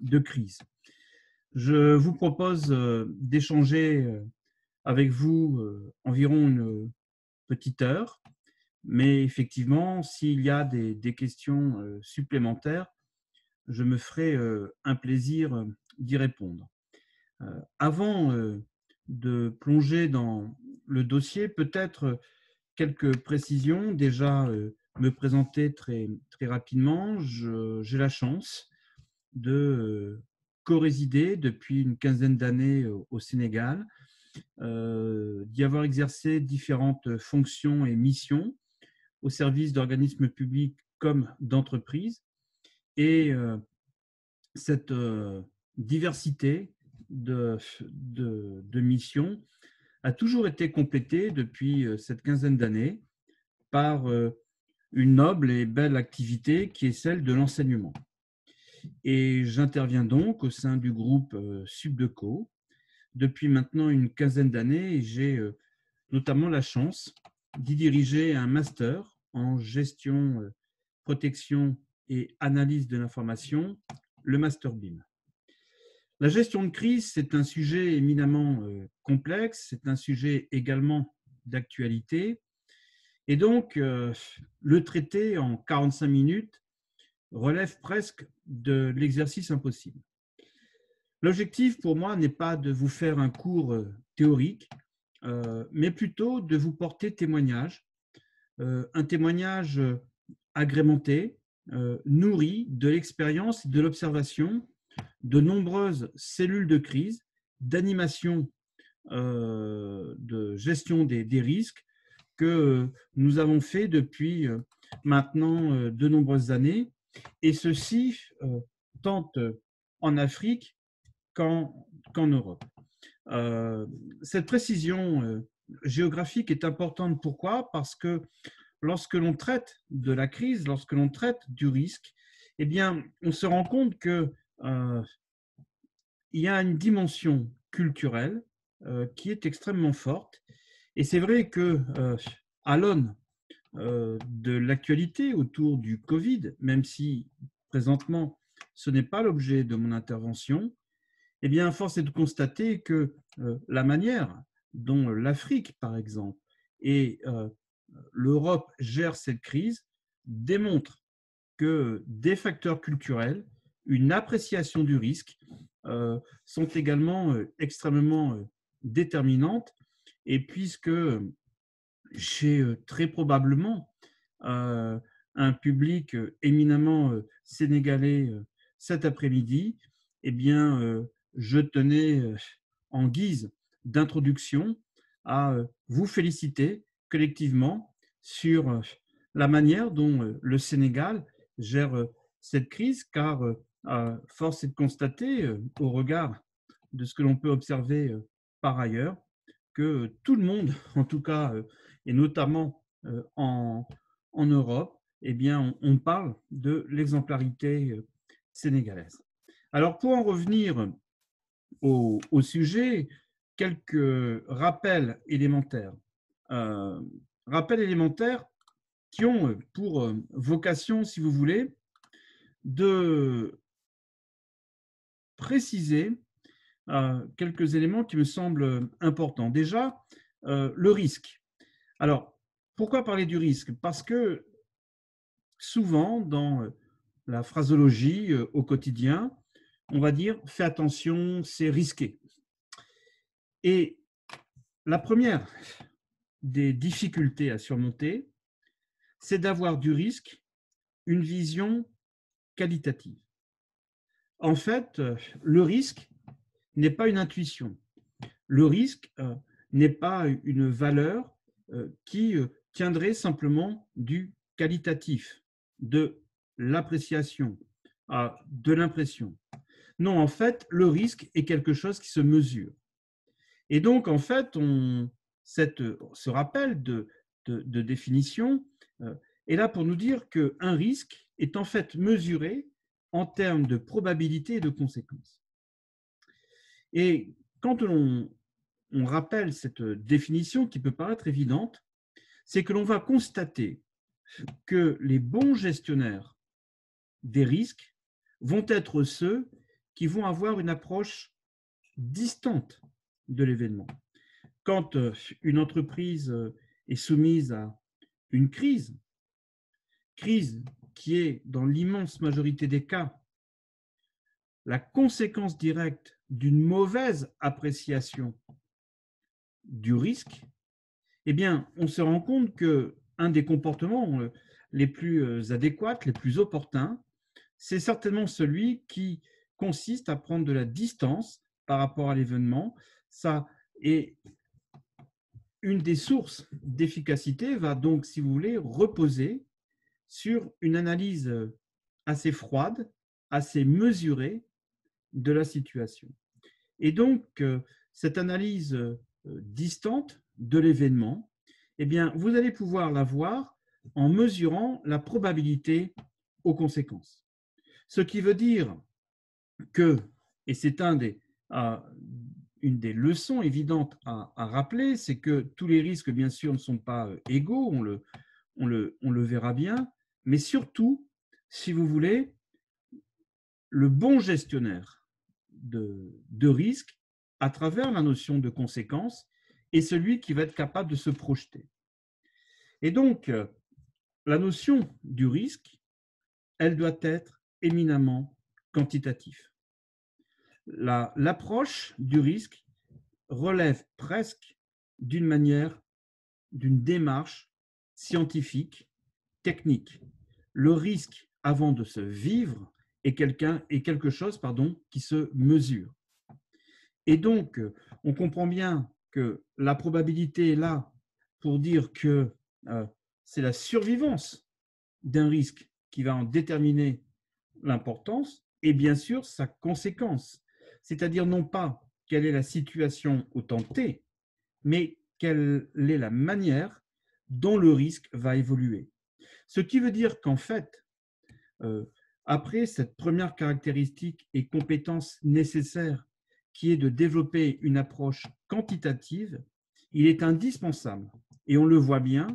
de crise. Je vous propose d'échanger avec vous environ une petite heure, mais effectivement, s'il y a des questions supplémentaires, je me ferai un plaisir d'y répondre. Avant de plonger dans le dossier, peut-être quelques précisions. Déjà, me présenter très rapidement. J'ai la chance de co-résider depuis une quinzaine d'années au Sénégal, d'y avoir exercé différentes fonctions et missions au service d'organismes publics comme d'entreprises. Et cette diversité de missions a toujours été complétée depuis cette quinzaine d'années par une noble et belle activité qui est celle de l'enseignement. Et j'interviens donc au sein du groupe Subdeco depuis maintenant une quinzaine d'années et j'ai notamment la chance d'y diriger un master en gestion, protection et analyse de l'information, le Master BIM. La gestion de crise, c'est un sujet éminemment complexe, c'est un sujet également d'actualité. Et donc, le traiter en 45 minutes relève presque de l'exercice impossible. L'objectif pour moi n'est pas de vous faire un cours théorique, mais plutôt de vous porter témoignage, un témoignage agrémenté, nourri de l'expérience et de l'observation de nombreuses cellules de crise, d'animation, de gestion des risques que nous avons fait depuis maintenant de nombreuses années, et ceci tant en Afrique qu'en Europe. Cette précision géographique est importante. Pourquoi? Parce que lorsque l'on traite de la crise, lorsque l'on traite du risque, eh bien, on se rend compte que il y a une dimension culturelle qui est extrêmement forte. Et c'est vrai que à l'aune de l'actualité autour du Covid, même si présentement ce n'est pas l'objet de mon intervention, eh bien, force est de constater que la manière dont l'Afrique, par exemple, et l'Europe gèrent cette crise démontre que des facteurs culturels, une appréciation du risque, sont également extrêmement déterminantes. Et puisque j'ai très probablement un public éminemment sénégalais cet après-midi, eh bien, je tenais en guise d'introduction à vous féliciter collectivement sur la manière dont le Sénégal gère cette crise, car force est de constater, au regard de ce que l'on peut observer par ailleurs, que tout le monde, en tout cas, et notamment en Europe, eh bien, on parle de l'exemplarité sénégalaise. Alors, pour en revenir au sujet, quelques rappels élémentaires. Rappels élémentaires qui ont pour vocation, si vous voulez, de préciser quelques éléments qui me semblent importants. Déjà, le risque. Alors, pourquoi parler du risque? Parce que souvent, dans la phraseologie au quotidien, on va dire « fais attention, c'est risqué ». Et la première des difficultés à surmonter, c'est d'avoir du risque une vision qualitative. En fait, le risque n'est pas une intuition. Le risque n'est pas une valeur qui tiendrait simplement du qualitatif, de l'appréciation, de l'impression. Non, en fait, le risque est quelque chose qui se mesure. Et donc, en fait, ce rappel de définition est là pour nous dire qu'un risque est en fait mesuré en termes de probabilité et de conséquences. Et quand on rappelle cette définition qui peut paraître évidente, c'est que l'on va constater que les bons gestionnaires des risques vont être ceux qui vont avoir une approche distante de l'événement. Quand une entreprise est soumise à une crise qui est, dans l'immense majorité des cas, la conséquence directe d'une mauvaise appréciation du risque, eh bien, on se rend compte qu'un des comportements les plus adéquats, les plus opportuns, c'est certainement celui qui consiste à prendre de la distance par rapport à l'événement. Ça est une des sources d'efficacité, va donc, si vous voulez, reposer sur une analyse assez froide, assez mesurée de la situation. Et donc, cette analyse distante de l'événement, eh bien, vous allez pouvoir la voir en mesurant la probabilité aux conséquences. Ce qui veut dire que, et c'est une des leçons évidentes à rappeler, c'est que tous les risques, bien sûr, ne sont pas égaux, on le verra bien, mais surtout, si vous voulez, le bon gestionnaire de risque, à travers la notion de conséquence, est celui qui va être capable de se projeter. Et donc, la notion du risque, elle doit être éminemment quantitative. L'approche du risque relève presque d'une démarche scientifique, technique. Le risque, avant de se vivre, est quelque chose qui se mesure. Et donc, on comprend bien que la probabilité est là pour dire que c'est la survivance d'un risque qui va en déterminer l'importance et bien sûr sa conséquence. C'est-à-dire non pas quelle est la situation au temps T, mais quelle est la manière dont le risque va évoluer. Ce qui veut dire qu'en fait, après cette première caractéristique et compétence nécessaire qui est de développer une approche quantitative, il est indispensable, et on le voit bien,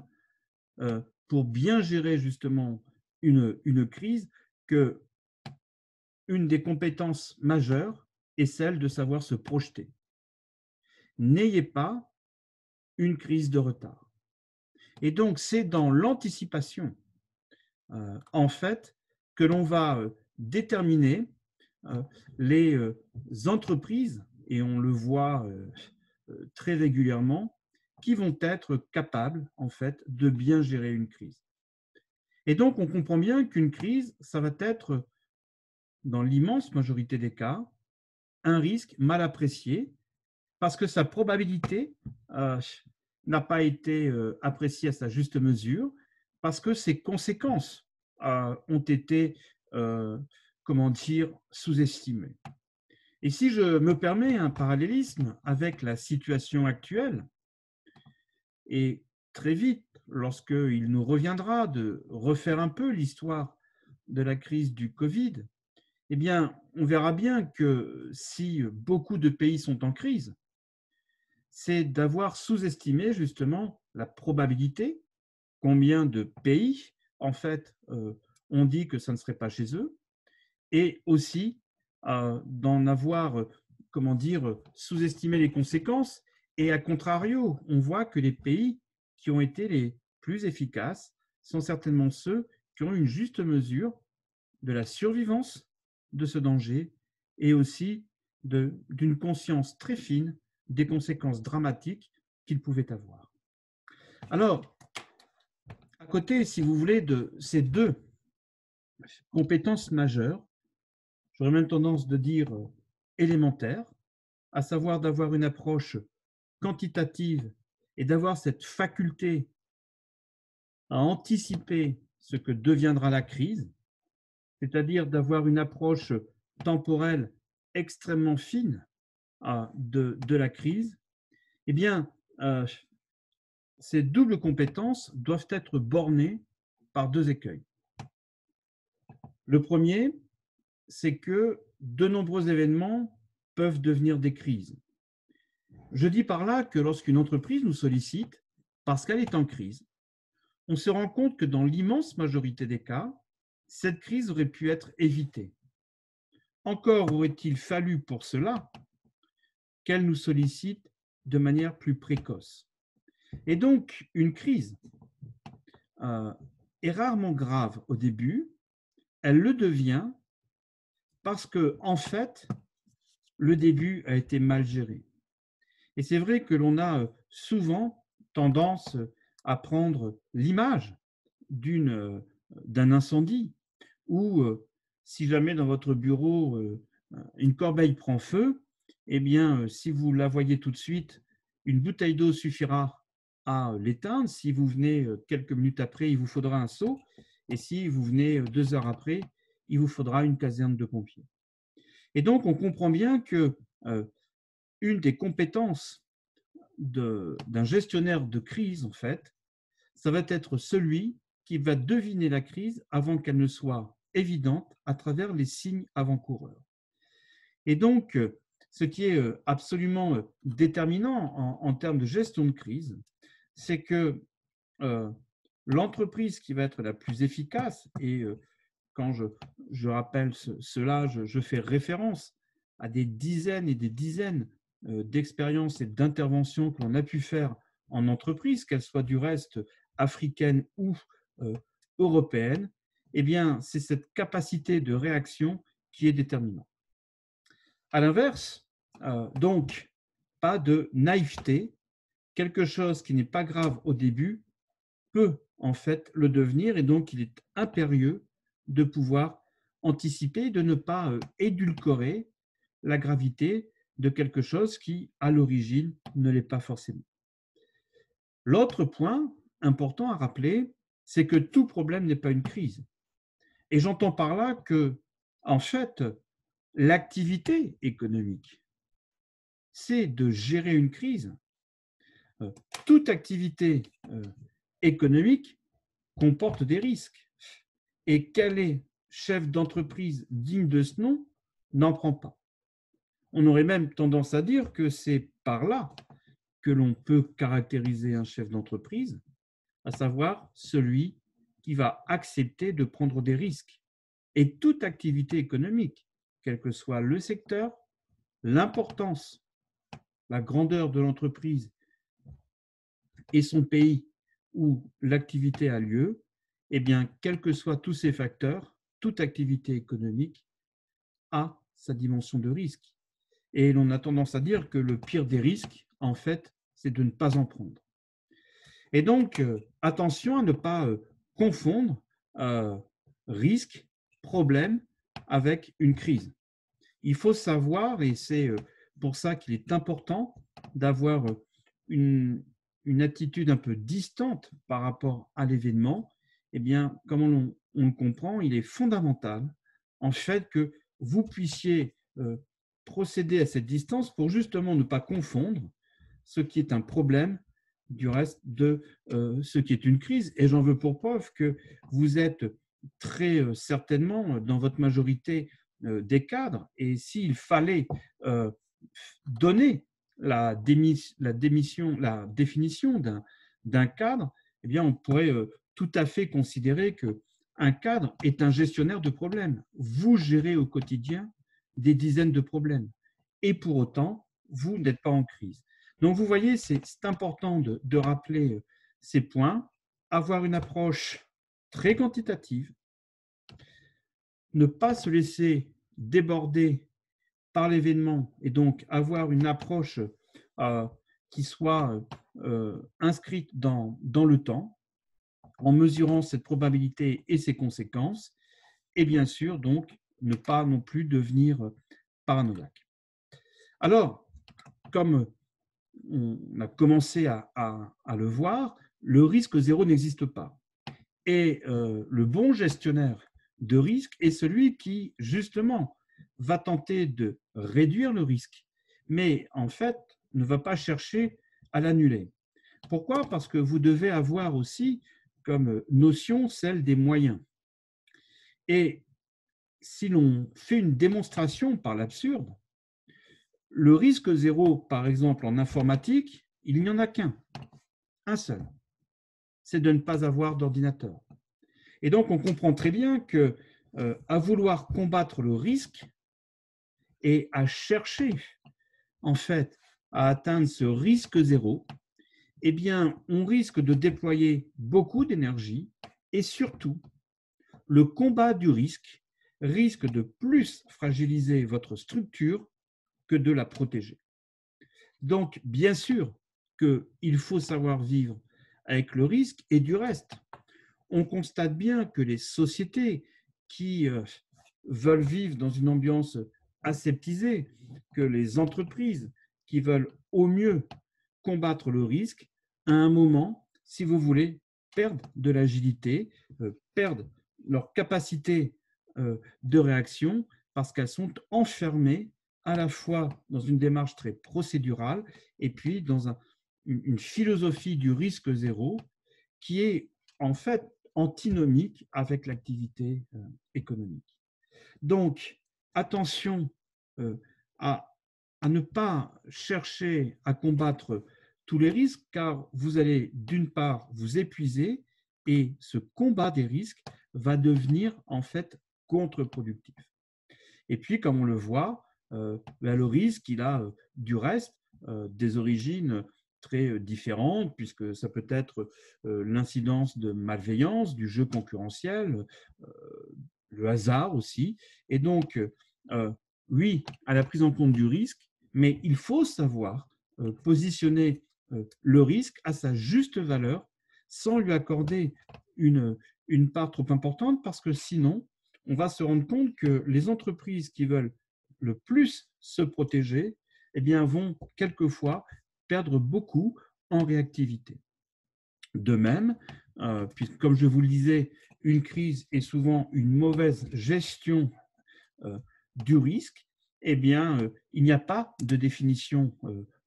pour bien gérer justement une crise, que une des compétences majeures est celle de savoir se projeter. N'ayez pas une crise de retard. Et donc, c'est dans l'anticipation, en fait, que l'on va déterminer les entreprises, et on le voit très régulièrement, qui vont être capables, en fait, de bien gérer une crise. Et donc, on comprend bien qu'une crise, ça va être, dans l'immense majorité des cas, un risque mal apprécié parce que sa probabilité n'a pas été appréciée à sa juste mesure, parce que ses conséquences ont été, sous-estimées. Et si je me permets un parallélisme avec la situation actuelle, et très vite, lorsqu'il nous reviendra de refaire un peu l'histoire de la crise du Covid, eh bien, on verra bien que si beaucoup de pays sont en crise, c'est d'avoir sous-estimé justement la probabilité, combien de pays, en fait, ont dit que ça ne serait pas chez eux, et aussi d'en avoir, sous-estimé les conséquences. Et à contrario, on voit que les pays qui ont été les plus efficaces sont certainement ceux qui ont une juste mesure de la survivance de ce danger et aussi d'une conscience très fine des conséquences dramatiques qu'il pouvait avoir. Alors, à côté, si vous voulez, de ces deux compétences majeures, j'aurais même tendance de dire élémentaires, à savoir d'avoir une approche quantitative et d'avoir cette faculté à anticiper ce que deviendra la crise, c'est-à-dire d'avoir une approche temporelle extrêmement fine de la crise, eh bien, ces doubles compétences doivent être bornées par deux écueils. Le premier, c'est que de nombreux événements peuvent devenir des crises. Je dis par là que lorsqu'une entreprise nous sollicite parce qu'elle est en crise, on se rend compte que dans l'immense majorité des cas, cette crise aurait pu être évitée. encore aurait-il fallu pour cela qu'elle nous sollicite de manière plus précoce. Et donc, une crise est rarement grave au début, elle le devient parce que, en fait, le début a été mal géré. Et c'est vrai que l'on a souvent tendance à prendre l'image d'un incendie ou si jamais dans votre bureau une corbeille prend feu, eh bien, si vous la voyez tout de suite, une bouteille d'eau suffira à l'éteindre. Si vous venez quelques minutes après, il vous faudra un seau. Et si vous venez 2 heures après, il vous faudra une caserne de pompiers. Et donc, on comprend bien que une des compétences d'un gestionnaire de crise, en fait, ça va être celui qui va deviner la crise avant qu'elle ne soit évidente à travers les signes avant-coureurs. Et donc, ce qui est absolument déterminant en termes de gestion de crise, c'est que l'entreprise qui va être la plus efficace, et quand je rappelle cela, je fais référence à des dizaines et des dizaines d'expériences et d'interventions que l'on a pu faire en entreprise, qu'elles soient du reste africaines ou européennes, eh bien, c'est cette capacité de réaction qui est déterminante. À l'inverse, donc, pas de naïveté, quelque chose qui n'est pas grave au début peut en fait le devenir, et donc il est impérieux de pouvoir anticiper, de ne pas édulcorer la gravité de quelque chose qui, à l'origine, ne l'est pas forcément. L'autre point important à rappeler, c'est que tout problème n'est pas une crise. Et j'entends par là que, en fait, l'activité économique, c'est de gérer une crise. Toute activité économique comporte des risques. Et quel est chef d'entreprise digne de ce nom n'en prend pas. On aurait même tendance à dire que c'est par là que l'on peut caractériser un chef d'entreprise, à savoir celui qui va accepter de prendre des risques. Et toute activité économique, quel que soit le secteur, l'importance, la grandeur de l'entreprise et son pays où l'activité a lieu, eh bien, quels que soient tous ces facteurs, toute activité économique a sa dimension de risque. Et l'on a tendance à dire que le pire des risques, en fait, c'est de ne pas en prendre. Et donc, attention à ne pas confondre risque, problème avec une crise. Il faut savoir, et c'est pour ça qu'il est important d'avoir une attitude un peu distante par rapport à l'événement. Eh bien, comme on le comprend, il est fondamental, en fait, que vous puissiez procéder à cette distance pour justement ne pas confondre ce qui est un problème du reste de ce qui est une crise. Et j'en veux pour preuve que vous êtes très certainement, dans votre majorité, des cadres. Et s'il fallait donner la définition d'un cadre, eh bien, on pourrait tout à fait considérer qu'un cadre est un gestionnaire de problèmes. Vous gérez au quotidien des dizaines de problèmes. Et pour autant, vous n'êtes pas en crise. Donc, vous voyez, c'est important de rappeler ces points, avoir une approche très quantitative, ne pas se laisser déborder par l'événement et donc avoir une approche qui soit inscrite dans le temps, en mesurant cette probabilité et ses conséquences, et bien sûr, donc, ne pas non plus devenir paranoïaque. Alors, comme on a commencé à le voir, le risque zéro n'existe pas. Et le bon gestionnaire de risque est celui qui, justement, va tenter de réduire le risque, mais en fait, ne va pas chercher à l'annuler. Pourquoi? Parce que vous devez avoir aussi comme notion celle des moyens. Et si l'on fait une démonstration par l'absurde, le risque zéro, par exemple en informatique, il n'y en a qu'un, un seul, c'est de ne pas avoir d'ordinateur. Et donc, on comprend très bien que, à vouloir combattre le risque, et à chercher en fait à atteindre ce risque zéro, eh bien, on risque de déployer beaucoup d'énergie et surtout, le combat du risque de plus fragiliser votre structure que de la protéger. Donc, bien sûr qu'il faut savoir vivre avec le risque et du reste. On constate bien que les sociétés qui veulent vivre dans une ambiance aseptisée, que les entreprises qui veulent au mieux combattre le risque, à un moment, si vous voulez, perdent de l'agilité, perdent leur capacité de réaction parce qu'elles sont enfermées à la fois dans une démarche très procédurale et puis dans une philosophie du risque zéro qui est en fait antinomique avec l'activité économique. Donc, attention à, à ne pas chercher à combattre tous les risques, car vous allez d'une part vous épuiser et ce combat des risques va devenir en fait contre-productif. Et puis, comme on le voit, le risque, il a du reste des origines très différentes, puisque ça peut être l'incidence de malveillance, du jeu concurrentiel, le hasard aussi. Et donc, oui, à la prise en compte du risque, mais il faut savoir positionner le risque à sa juste valeur sans lui accorder une part trop importante, parce que sinon, on va se rendre compte que les entreprises qui veulent le plus se protéger, eh bien, vont quelquefois perdre beaucoup en réactivité. De même, puisque comme je vous le disais, une crise est souvent une mauvaise gestion du risque, eh bien, il n'y a pas de définition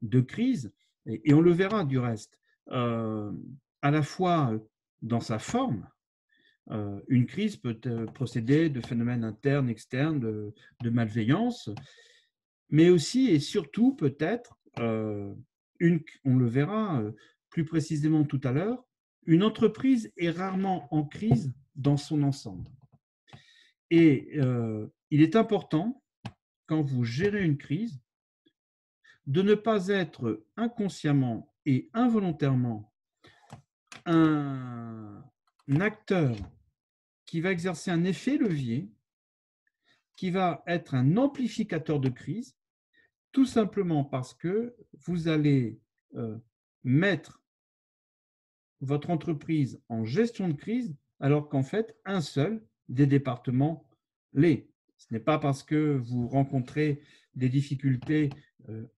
de crise, et on le verra du reste, à la fois dans sa forme. Une crise peut procéder de phénomènes internes, externes, de malveillance, mais aussi et surtout peut-être, on le verra plus précisément tout à l'heure, une entreprise est rarement en crise dans son ensemble. Et il est important, quand vous gérez une crise, de ne pas être inconsciemment et involontairement un acteur qui va exercer un effet levier, qui va être un amplificateur de crise, tout simplement parce que vous allez mettre votre entreprise en gestion de crise, alors qu'en fait, un seul des départements l'est. Ce n'est pas parce que vous rencontrez des difficultés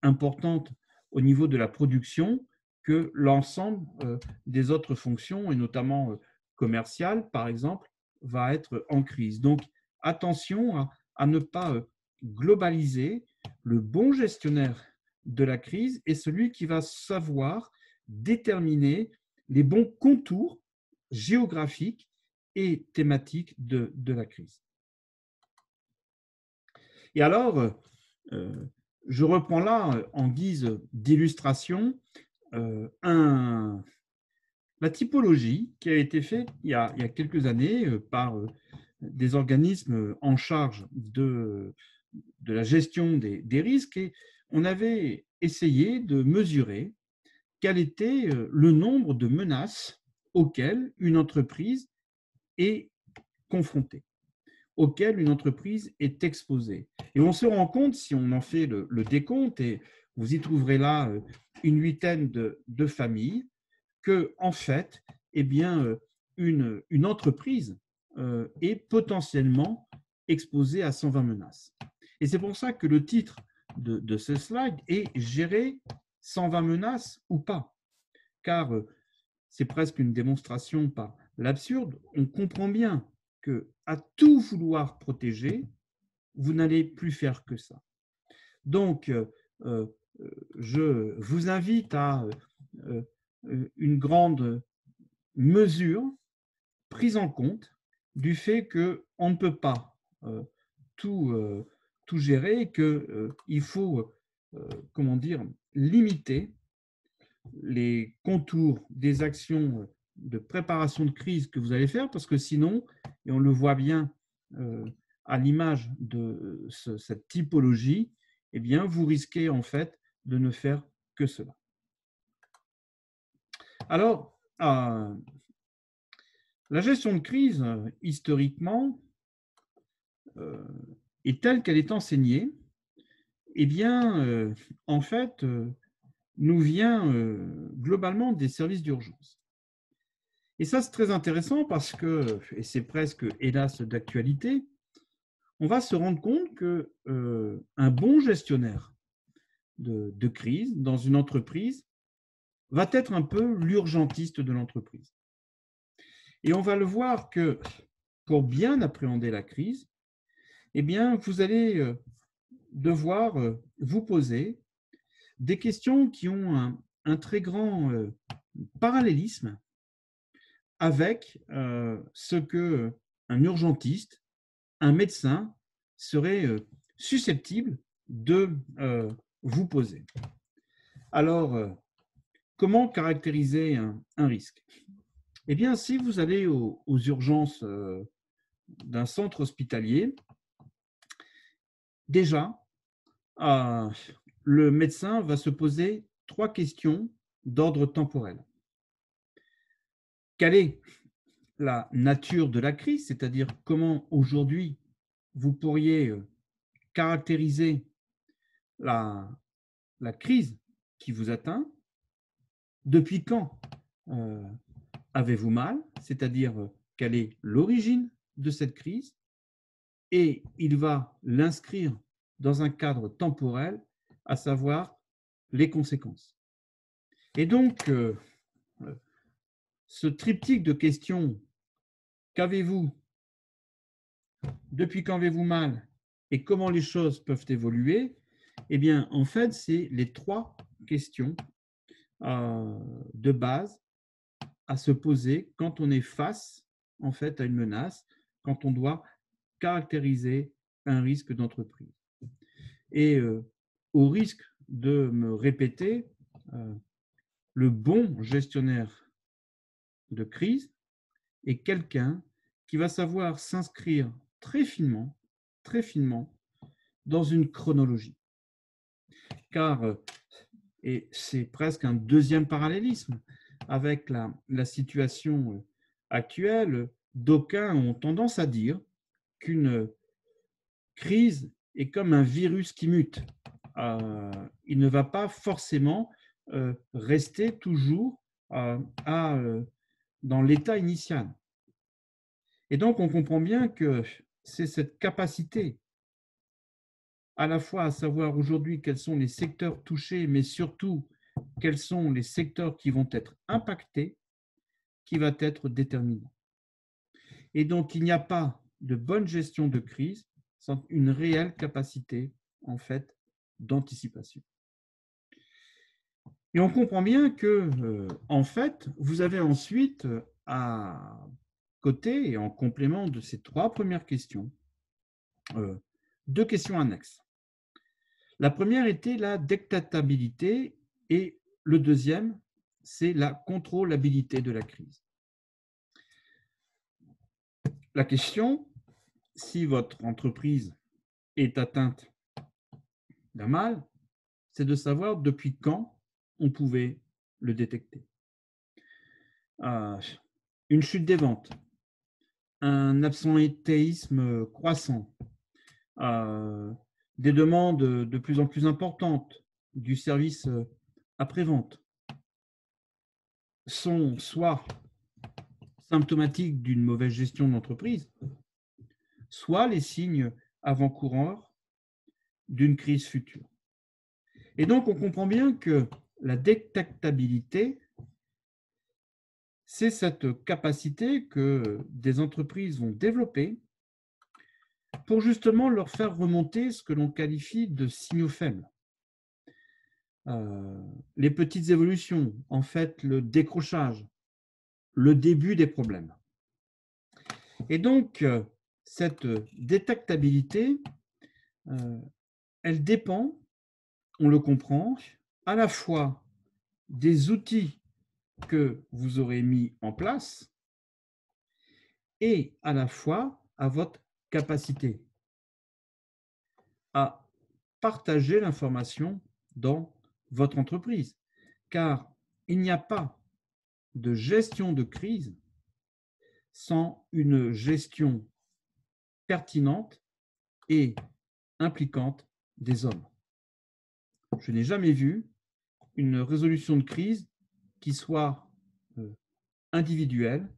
importantes au niveau de la production que l'ensemble des autres fonctions, et notamment commerciales, par exemple, va être en crise. Donc, attention à ne pas globaliser. Le bon gestionnaire de la crise est celui qui va savoir déterminer les bons contours géographiques et thématiques de la crise. Et alors, je reprends là, en guise d'illustration, la typologie qui a été faite il y a quelques années par des organismes en charge de la gestion des risques, et on avait essayé de mesurer quel était le nombre de menaces auxquelles une entreprise est confrontée, auxquelles une entreprise est exposée. Et on se rend compte, si on en fait le décompte, et vous y trouverez là une huitaine de familles, que en fait, eh bien, une entreprise est potentiellement exposée à 120 menaces. Et c'est pour ça que le titre de ce slide est « Gérer 120 menaces ou pas », car c'est presque une démonstration par l'absurde. On comprend bien qu'à tout vouloir protéger, vous n'allez plus faire que ça. Donc, je vous invite à une grande mesure, prise en compte du fait qu'on ne peut pas tout gérer, et qu'il faut, comment dire, limiter les contours des actions de préparation de crise que vous allez faire, parce que sinon, et on le voit bien à l'image de cette typologie, eh bien, vous risquez en fait de ne faire que cela. Alors, la gestion de crise, historiquement, et telle qu'elle est enseignée, eh bien, en fait, nous vient globalement des services d'urgence. Et ça, c'est très intéressant parce que, et c'est presque hélas d'actualité, on va se rendre compte que un bon gestionnaire de crise dans une entreprise va être un peu l'urgentiste de l'entreprise. Et on va le voir que pour bien appréhender la crise, eh bien, vous allez devoir vous poser des questions qui ont un très grand parallélisme avec ce que un urgentiste, un médecin serait susceptible de vous poser. Alors, comment caractériser un risque? Eh bien, si vous allez aux urgences d'un centre hospitalier, déjà, le médecin va se poser 3 questions d'ordre temporel. Quelle est la nature de la crise, c'est-à-dire comment aujourd'hui vous pourriez caractériser la crise qui vous atteint? Depuis quand avez-vous mal? C'est-à-dire quelle est l'origine de cette crise? Et il va l'inscrire dans un cadre temporel, à savoir les conséquences. Et donc, ce triptyque de questions, qu'avez-vous? Depuis quand avez-vous mal? Et comment les choses peuvent évoluer? Eh bien, en fait, c'est les 3 questions de base à se poser quand on est face, en fait, à une menace, quand on doit caractériser un risque d'entreprise. Et au risque de me répéter, le bon gestionnaire de crise est quelqu'un qui va savoir s'inscrire très finement dans une chronologie. Car, et c'est presque un deuxième parallélisme avec la situation actuelle, d'aucuns ont tendance à dire qu'une crise est comme un virus qui mute. Il ne va pas forcément rester toujours dans l'état initial. Et donc, on comprend bien que c'est cette capacité à la fois à savoir aujourd'hui quels sont les secteurs touchés, mais surtout quels sont les secteurs qui vont être impactés, qui va être déterminant. Et donc, il n'y a pas de bonne gestion de crise sans une réelle capacité, en fait, d'anticipation. Et on comprend bien que, en fait, vous avez ensuite à côté et en complément de ces 3 premières questions, 2 questions annexes. La première était la détectabilité et le deuxième, c'est la contrôlabilité de la crise. La question, si votre entreprise est atteinte d'un mal, c'est de savoir depuis quand on pouvait le détecter. Une chute des ventes, un absentéisme croissant, des demandes de plus en plus importantes du service après-vente sont soit symptomatiques d'une mauvaise gestion d'entreprise, soit les signes avant-coureurs d'une crise future. Et donc, on comprend bien que la détectabilité, c'est cette capacité que des entreprises vont développer pour justement leur faire remonter ce que l'on qualifie de signaux faibles. Les petites évolutions, en fait, le décrochage, le début des problèmes. Et donc, cette détectabilité, elle dépend, on le comprend, à la fois des outils que vous aurez mis en place et à la fois à votre capacité à partager l'information dans votre entreprise, car il n'y a pas de gestion de crise sans une gestion pertinente et impliquante des hommes. Je n'ai jamais vu une résolution de crise qui soit individuelle.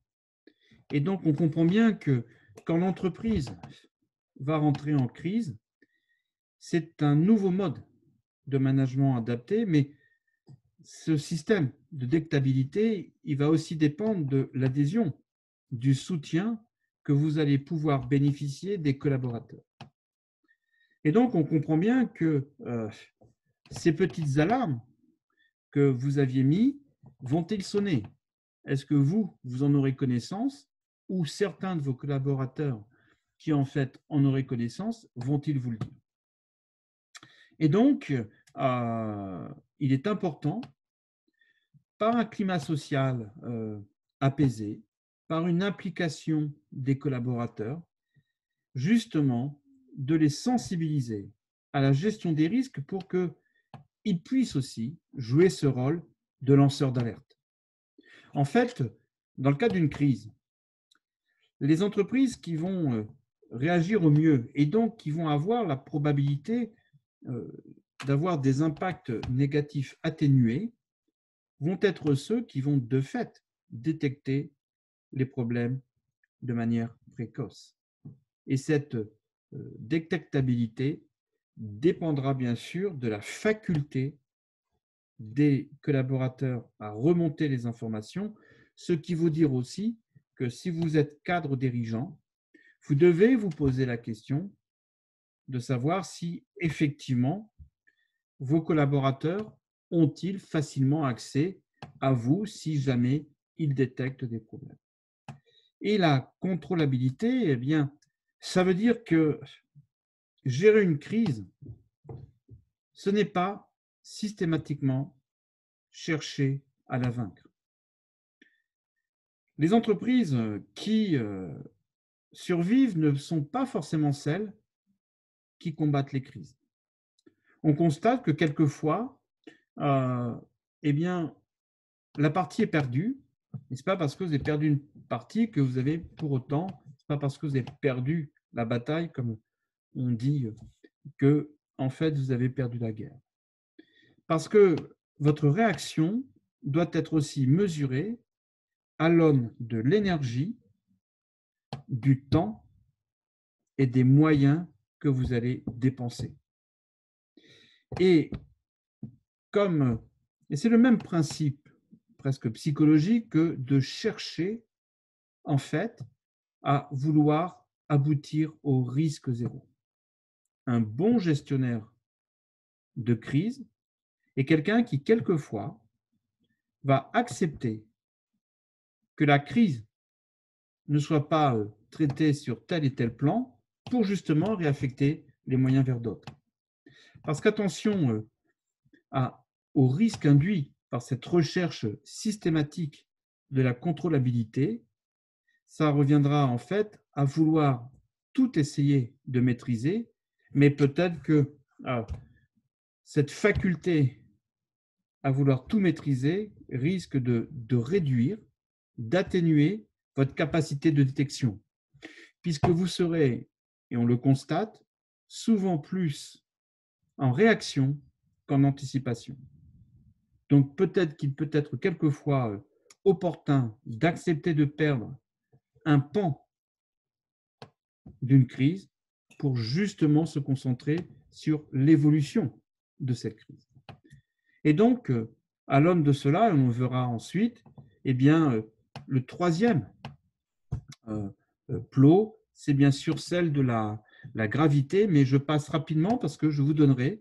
Et donc, on comprend bien que quand l'entreprise va rentrer en crise, c'est un nouveau mode de management adapté, mais ce système de détectabilité, il va aussi dépendre de l'adhésion, du soutien que vous allez pouvoir bénéficier des collaborateurs. Et donc, on comprend bien que ces petites alarmes que vous aviez mis vont-ils sonner? Est-ce que vous en aurez connaissance ou certains de vos collaborateurs qui en fait en auraient connaissance vont-ils vous le dire? Et donc, il est important, par un climat social apaisé, par une implication des collaborateurs, justement, de les sensibiliser à la gestion des risques pour qu'ils puissent aussi jouer ce rôle de lanceur d'alerte. En fait, dans le cas d'une crise, les entreprises qui vont réagir au mieux et donc qui vont avoir la probabilité d'avoir des impacts négatifs atténués vont être ceux qui vont de fait détecter les problèmes de manière précoce. Et cette détectabilité dépendra bien sûr de la faculté des collaborateurs à remonter les informations, ce qui veut dire aussi que si vous êtes cadre dirigeant, vous devez vous poser la question de savoir si effectivement vos collaborateurs ont-ils facilement accès à vous si jamais ils détectent des problèmes. Et la contrôlabilité, eh bien, ça veut dire que gérer une crise, ce n'est pas systématiquement chercher à la vaincre. Les entreprises qui survivent ne sont pas forcément celles qui combattent les crises. On constate que quelquefois, eh bien, la partie est perdue. Et ce n'est pas parce que vous avez perdu une partie que vous avez pour autant, ce n'est pas parce que vous avez perdu la bataille, comme on dit, que en fait vous avez perdu la guerre. Parce que votre réaction doit être aussi mesurée à l'aune de l'énergie, du temps et des moyens que vous allez dépenser. Et c'est le même principe presque psychologique que de chercher en fait à vouloir aboutir au risque zéro. Un bon gestionnaire de crise est quelqu'un qui quelquefois va accepter que la crise ne soit pas traitée sur tel et tel plan pour justement réaffecter les moyens vers d'autres. Parce qu'attention au risque induit par cette recherche systématique de la contrôlabilité, ça reviendra en fait à vouloir tout essayer de maîtriser, mais peut-être que cette faculté à vouloir tout maîtriser risque de réduire, d'atténuer votre capacité de détection, puisque vous serez, et on le constate, souvent plus en réaction qu'en anticipation. Donc peut-être qu'il peut être quelquefois opportun d'accepter de perdre un pan d'une crise pour justement se concentrer sur l'évolution de cette crise. Et donc, à l'aune de cela, on verra ensuite, eh bien, le troisième plot, c'est bien sûr celle de la gravité, mais je passe rapidement parce que je vous donnerai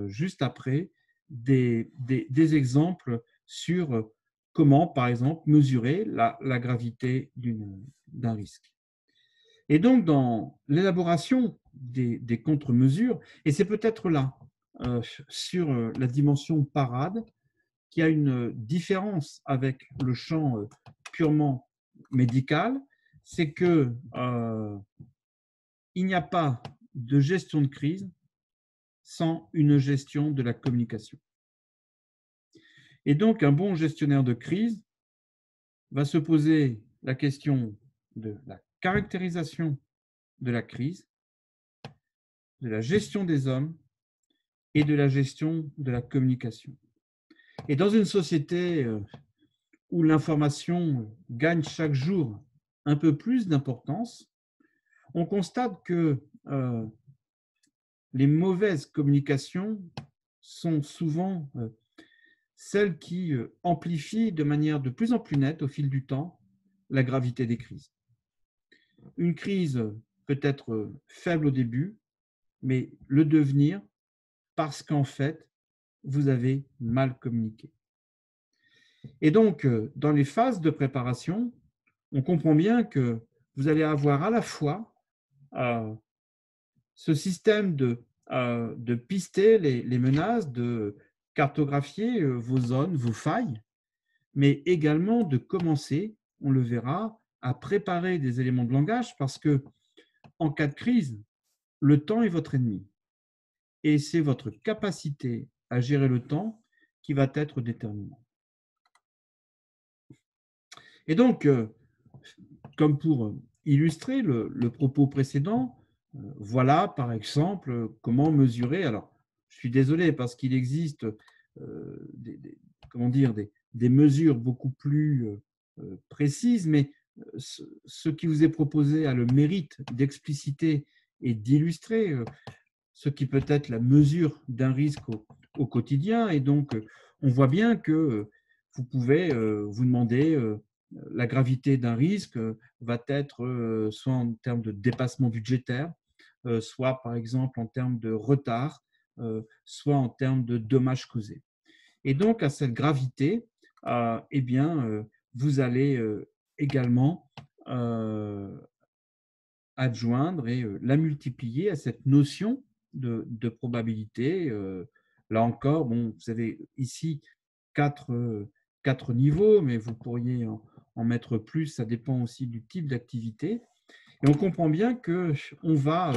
juste après des exemples sur comment, par exemple, mesurer la gravité d'un risque. Et donc, dans l'élaboration des contre-mesures, et c'est peut-être là, sur la dimension parade, qu'il y a une différence avec le champ purement médical, c'est que il n'y a pas de gestion de crise sans une gestion de la communication. Et donc, un bon gestionnaire de crise va se poser la question de la caractérisation de la crise, de la gestion des hommes et de la gestion de la communication. Et dans une société où l'information gagne chaque jour un peu plus d'importance, on constate que les mauvaises communications sont souvent celles qui amplifient de manière de plus en plus nette au fil du temps la gravité des crises. Une crise peut être faible au début, mais le devenir parce qu'en fait, vous avez mal communiqué. Et donc, dans les phases de préparation, on comprend bien que vous allez avoir à la fois ce système de pister les menaces, de cartographier vos zones, vos failles, mais également de commencer, on le verra, à préparer des éléments de langage parce que en cas de crise, le temps est votre ennemi. Et c'est votre capacité à gérer le temps qui va être déterminant. Et donc, comme pour illustrer le propos précédent, voilà par exemple comment mesurer. Alors, je suis désolé parce qu'il existe des mesures beaucoup plus précises, mais ce qui vous est proposé a le mérite d'expliciter et d'illustrer ce qui peut être la mesure d'un risque au quotidien. Et donc, on voit bien que vous pouvez vous demander la gravité d'un risque va être soit en termes de dépassement budgétaire, soit par exemple en termes de retard, soit en termes de dommages causés. Et donc, à cette gravité, eh bien, vous allez également adjoindre et la multiplier à cette notion de probabilité. Là encore, bon, vous avez ici quatre niveaux, mais vous pourriez en mettre plus, ça dépend aussi du type d'activité. Et on comprend bien qu'on va,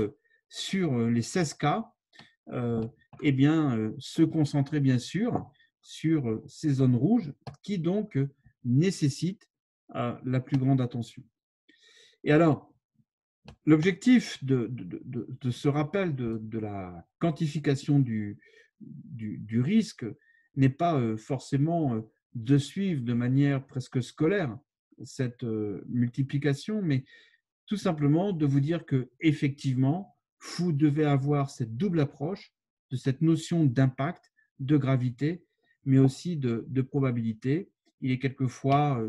sur les 16 cas, eh bien, se concentrer bien sûr sur ces zones rouges qui donc nécessitent la plus grande attention. Et alors, l'objectif de ce rappel de la quantification du risque n'est pas forcément de suivre de manière presque scolaire cette multiplication, mais tout simplement de vous dire que effectivement, vous devez avoir cette double approche de cette notion d'impact, de gravité, mais aussi de probabilité. Il est quelquefois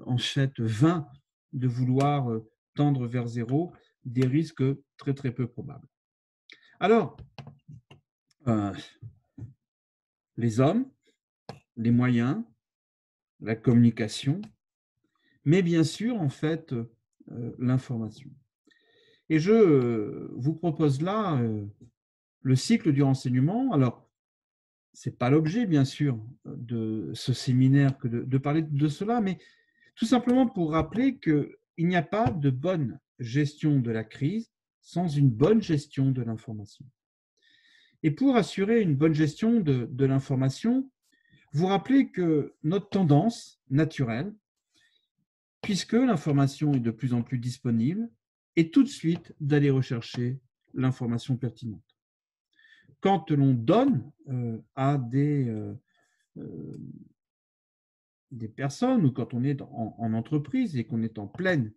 en fait vain de vouloir tendre vers zéro des risques très très peu probables. Alors, les hommes, les moyens, la communication, mais bien sûr en fait l'information. Et je vous propose là le cycle du renseignement. Alors, ce n'est pas l'objet, bien sûr, de ce séminaire que de parler de cela, mais tout simplement pour rappeler qu'il n'y a pas de bonne gestion de la crise sans une bonne gestion de l'information. Et pour assurer une bonne gestion de l'information, vous rappelez que notre tendance naturelle, puisque l'information est de plus en plus disponible, est tout de suite d'aller rechercher l'information pertinente. Quand l'on donne à des personnes ou quand on est en entreprise et qu'on est en pleine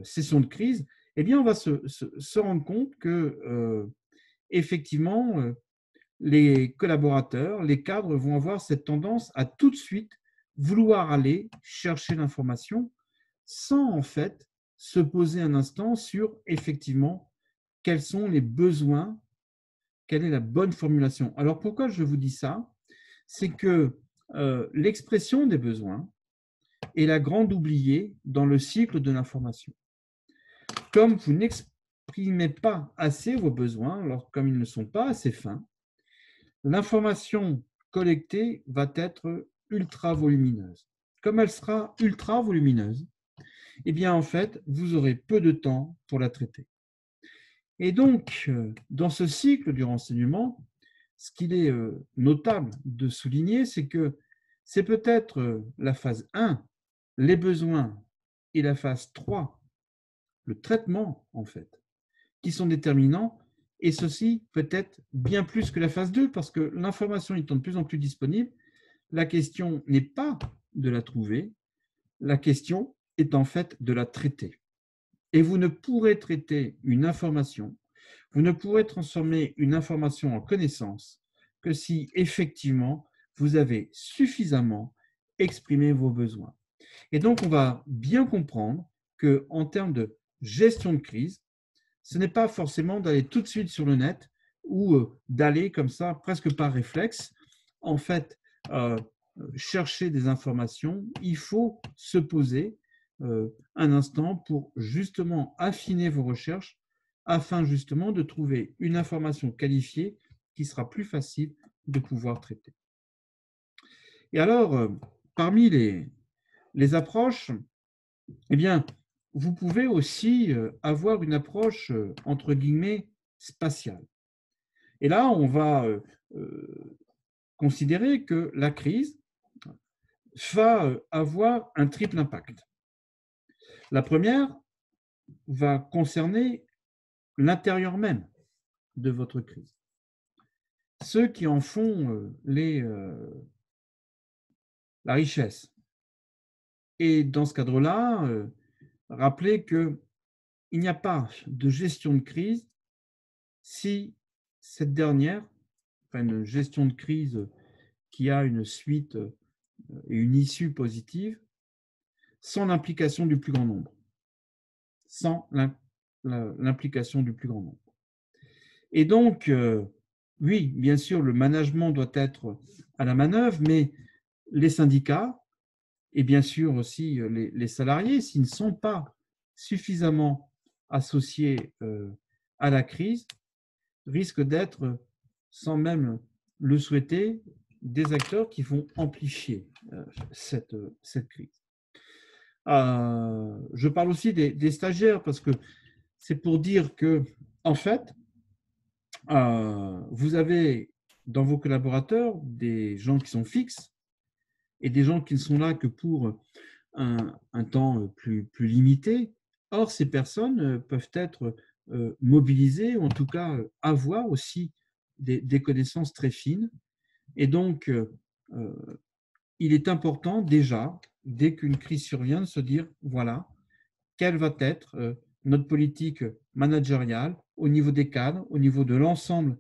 session de crise, eh bien, on va se rendre compte que effectivement, les collaborateurs, les cadres vont avoir cette tendance à tout de suite vouloir aller chercher l'information sans en fait se poser un instant sur effectivement quels sont les besoins, quelle est la bonne formulation. Alors pourquoi je vous dis ça? C'est que l'expression des besoins est la grande oubliée dans le cycle de l'information. Comme vous n'exprimez pas assez vos besoins, alors comme ils ne sont pas assez fins, l'information collectée va être ultra volumineuse. Comme elle sera ultra volumineuse, eh bien en fait, vous aurez peu de temps pour la traiter. Et donc, dans ce cycle du renseignement, ce qu'il est notable de souligner, c'est que c'est peut-être la phase 1, les besoins, et la phase 3, le traitement, en fait, qui sont déterminants, et ceci peut-être bien plus que la phase 2, parce que l'information étant de plus en plus disponible, la question n'est pas de la trouver, la question est en fait de la traiter. Et vous ne pourrez traiter une information, vous ne pourrez transformer une information en connaissance que si effectivement vous avez suffisamment exprimé vos besoins. Et donc, on va bien comprendre qu'en termes de gestion de crise, ce n'est pas forcément d'aller tout de suite sur le net ou d'aller comme ça, presque par réflexe, en fait, chercher des informations. Il faut se poser un instant pour justement affiner vos recherches afin justement de trouver une information qualifiée qui sera plus facile de pouvoir traiter. Et alors, parmi les approches, eh bien, vous pouvez aussi avoir une approche, entre guillemets, spatiale. Et là, on va considérer que la crise va avoir un triple impact. La première va concerner l'intérieur même de votre crise. Ceux qui en font la richesse. Et dans ce cadre-là, rappelez qu'il n'y a pas de gestion de crise si cette dernière, enfin une gestion de crise qui a une suite et une issue positive, sans l'implication du plus grand nombre. Sans l'implication du plus grand nombre. Et donc, oui, bien sûr, le management doit être à la manœuvre, mais les syndicats et bien sûr aussi les salariés, s'ils ne sont pas suffisamment associés à la crise, risquent d'être, sans même le souhaiter, des acteurs qui vont amplifier cette crise. Je parle aussi des stagiaires parce que c'est pour dire que, en fait, vous avez dans vos collaborateurs des gens qui sont fixes et des gens qui ne sont là que pour un temps plus limité. Or, ces personnes peuvent être mobilisées ou en tout cas avoir aussi des connaissances très fines. Et donc, il est important déjà, dès qu'une crise survient, de se dire, voilà, quelle va être notre politique managériale au niveau des cadres, au niveau de l'ensemble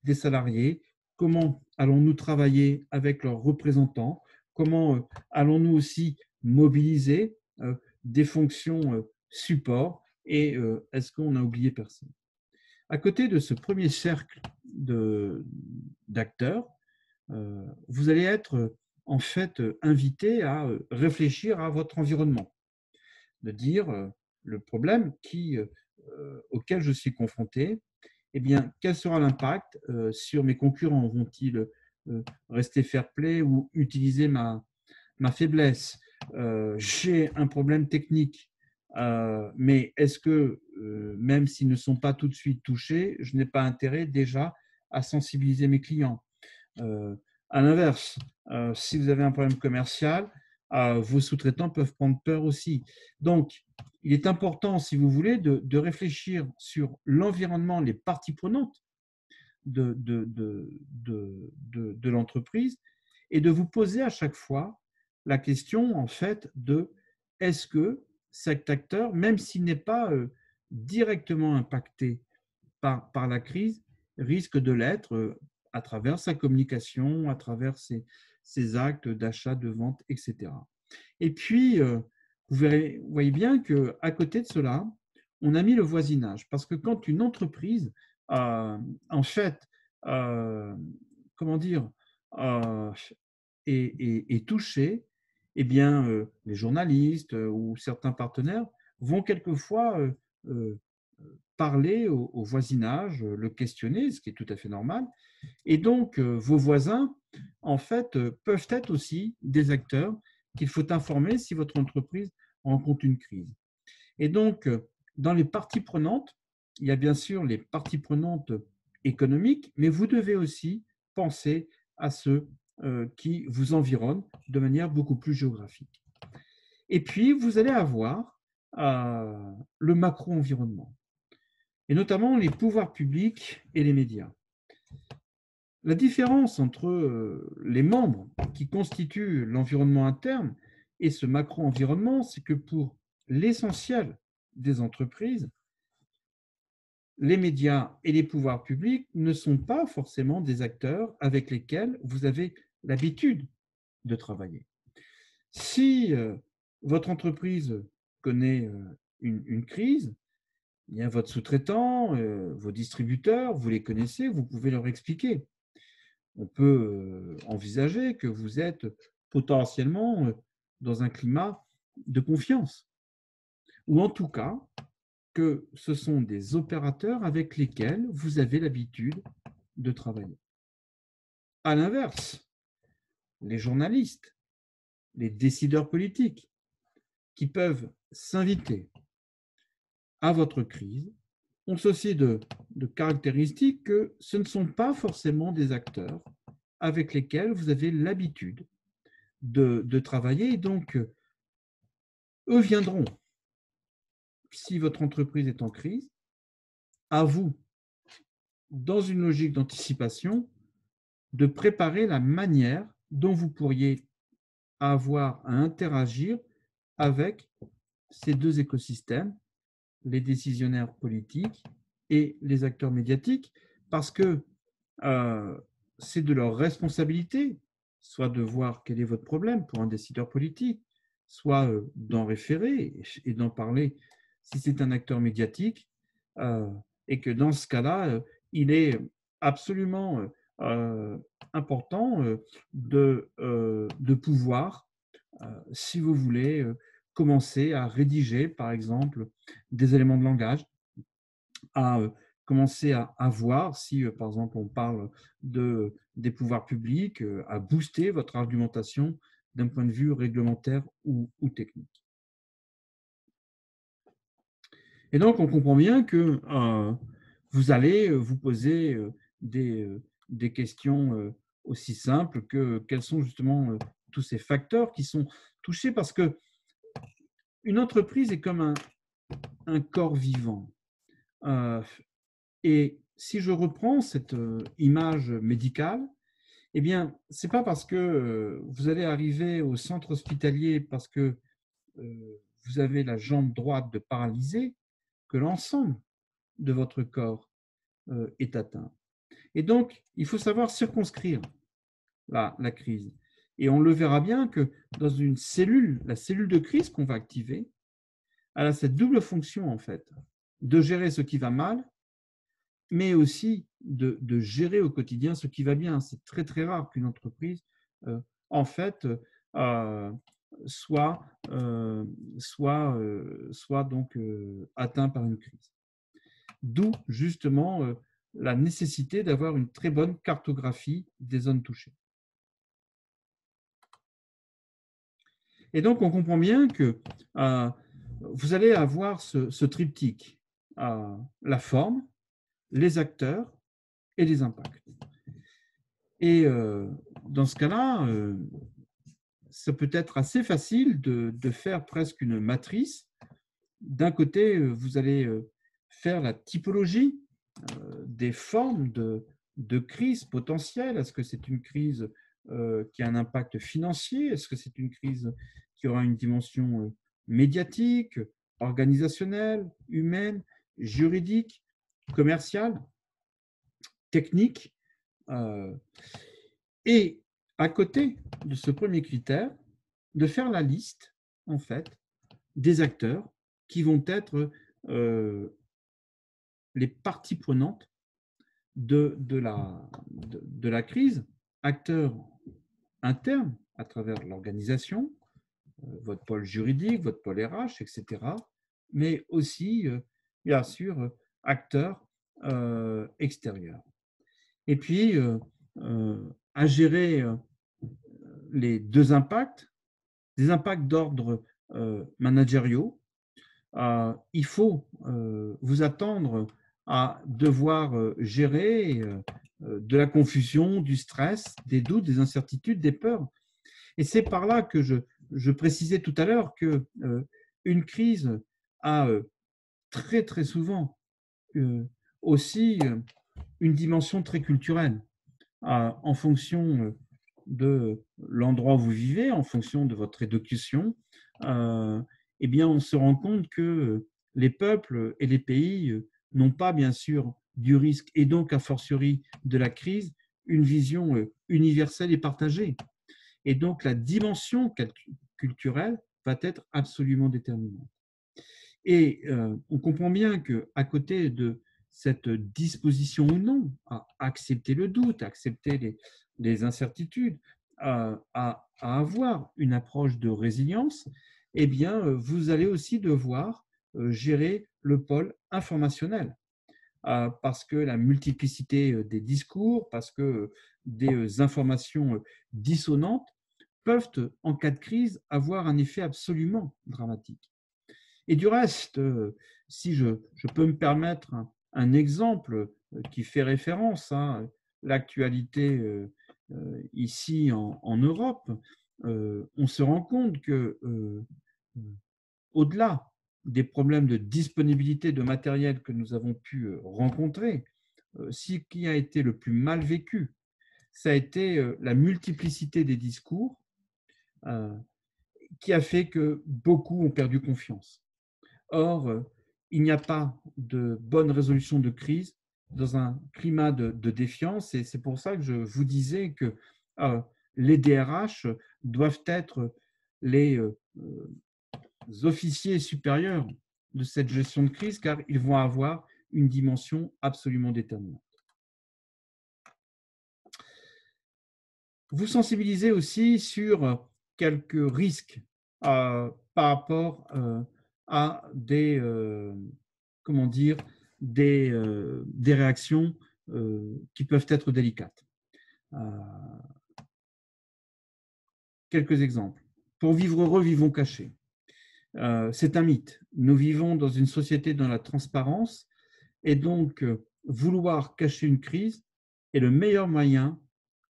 des salariés, comment allons-nous travailler avec leurs représentants, comment allons-nous aussi mobiliser des fonctions support et est-ce qu'on a oublié personne. À côté de ce premier cercle d'acteurs, vous allez être en fait invité à réfléchir à votre environnement, de dire le problème auquel je suis confronté, eh bien, quel sera l'impact sur mes concurrents? Vont-ils rester fair-play ou utiliser ma faiblesse? J'ai un problème technique, mais est-ce que, même s'ils ne sont pas tout de suite touchés, je n'ai pas intérêt déjà à sensibiliser mes clients? À l'inverse, si vous avez un problème commercial, vos sous-traitants peuvent prendre peur aussi. Donc, il est important, si vous voulez, de réfléchir sur l'environnement, les parties prenantes de l'entreprise et de vous poser à chaque fois la question, en fait, de est-ce que cet acteur, même s'il n'est pas directement impacté par la crise, risque de l'être à travers sa communication, à travers ses actes d'achat, de vente, etc. Et puis, vous voyez bien qu'à côté de cela, on a mis le voisinage. Parce que quand une entreprise, en fait, comment dire, euh, est touchée, eh bien, les journalistes ou certains partenaires vont quelquefois euh, parler au voisinage, le questionner, ce qui est tout à fait normal. Et donc, vos voisins, en fait, peuvent être aussi des acteurs qu'il faut informer si votre entreprise rencontre une crise. Et donc, dans les parties prenantes, il y a bien sûr les parties prenantes économiques, mais vous devez aussi penser à ceux qui vous environnent de manière beaucoup plus géographique. Et puis, vous allez avoir le macro-environnement, et notamment les pouvoirs publics et les médias. La différence entre les membres qui constituent l'environnement interne et ce macro-environnement, c'est que pour l'essentiel des entreprises, les médias et les pouvoirs publics ne sont pas forcément des acteurs avec lesquels vous avez l'habitude de travailler. Si votre entreprise connaît une crise, eh bien votre sous-traitant, vos distributeurs, vous les connaissez, vous pouvez leur expliquer. On peut envisager que vous êtes potentiellement dans un climat de confiance, ou en tout cas que ce sont des opérateurs avec lesquels vous avez l'habitude de travailler. À l'inverse, les journalistes, les décideurs politiques qui peuvent s'inviter à votre crise ont ceci de caractéristique que ce ne sont pas forcément des acteurs avec lesquels vous avez l'habitude de travailler. Et donc, eux viendront, si votre entreprise est en crise, à vous, dans une logique d'anticipation, de préparer la manière dont vous pourriez avoir à interagir avec ces deux écosystèmes, les décisionnaires politiques et les acteurs médiatiques, parce que c'est de leur responsabilité, soit de voir quel est votre problème pour un décideur politique, soit d'en référer et d'en parler si c'est un acteur médiatique, et que dans ce cas-là, il est absolument important de pouvoir, si vous voulez, commencer à rédiger, par exemple, des éléments de langage, à commencer à voir si, par exemple, on parle des pouvoirs publics, à booster votre argumentation d'un point de vue réglementaire ou technique. Et donc, on comprend bien que vous allez vous poser des questions aussi simples que quels sont justement tous ces facteurs qui sont touchés, parce que une entreprise est comme un corps vivant. Et si je reprends cette image médicale, eh bien, ce n'est pas parce que vous allez arriver au centre hospitalier parce que vous avez la jambe droite de paralysée que l'ensemble de votre corps est atteint. Et donc, il faut savoir circonscrire la crise. Et on le verra bien que dans une cellule, la cellule de crise qu'on va activer, elle a cette double fonction, en fait, de gérer ce qui va mal, mais aussi de gérer au quotidien ce qui va bien. C'est très, très rare qu'une entreprise, en fait, soit donc atteinte par une crise. D'où, justement, la nécessité d'avoir une très bonne cartographie des zones touchées. Et donc, on comprend bien que vous allez avoir ce triptyque, la forme, les acteurs et les impacts. Et dans ce cas-là, ça peut être assez facile de faire presque une matrice. D'un côté, vous allez faire la typologie des formes de crise potentielle. Est-ce que c'est une crise qui a un impact financier? Est-ce que c'est une crise qui aura une dimension médiatique, organisationnelle, humaine, juridique, commerciale, technique? Et à côté de ce premier critère, de faire la liste, en fait, des acteurs qui vont être les parties prenantes de la crise, acteurs internes à travers l'organisation, votre pôle juridique, votre pôle RH, etc., mais aussi, bien sûr, acteurs extérieurs. Et puis, à gérer les deux impacts, des impacts d'ordre managériaux. Il faut vous attendre à devoir gérer de la confusion, du stress, des doutes, des incertitudes, des peurs. Et c'est par là que je précisais tout à l'heure que une crise a très très souvent aussi une dimension très culturelle en fonction de l'endroit où vous vivez, en fonction de votre éducation. Eh bien, on se rend compte que les peuples et les pays n'ont pas, bien sûr, du risque et donc, a fortiori, de la crise, une vision universelle et partagée. Et donc, la dimension culturelle va être absolument déterminante. Et on comprend bien qu'à côté de cette disposition ou non à accepter le doute, à accepter les incertitudes, à avoir une approche de résilience, eh bien, vous allez aussi devoir gérer le pôle informationnel. Parce que la multiplicité des discours, parce que des informations dissonantes peuvent, en cas de crise, avoir un effet absolument dramatique. Et du reste, si je peux me permettre un exemple qui fait référence à l'actualité ici en Europe, on se rend compte que, au-delà des problèmes de disponibilité de matériel que nous avons pu rencontrer, ce qui a été le plus mal vécu, ça a été la multiplicité des discours euh, qui a fait que beaucoup ont perdu confiance. Or, il n'y a pas de bonne résolution de crise dans un climat de défiance, et c'est pour ça que je vous disais que les DRH doivent être les officiers supérieurs de cette gestion de crise, car ils vont avoir une dimension absolument déterminante. Vous sensibilisez aussi sur quelques risques par rapport à comment dire, des réactions qui peuvent être délicates. Quelques exemples. Pour vivre heureux, vivons cachés. C'est un mythe. Nous vivons dans une société dans la transparence et donc vouloir cacher une crise est le meilleur moyen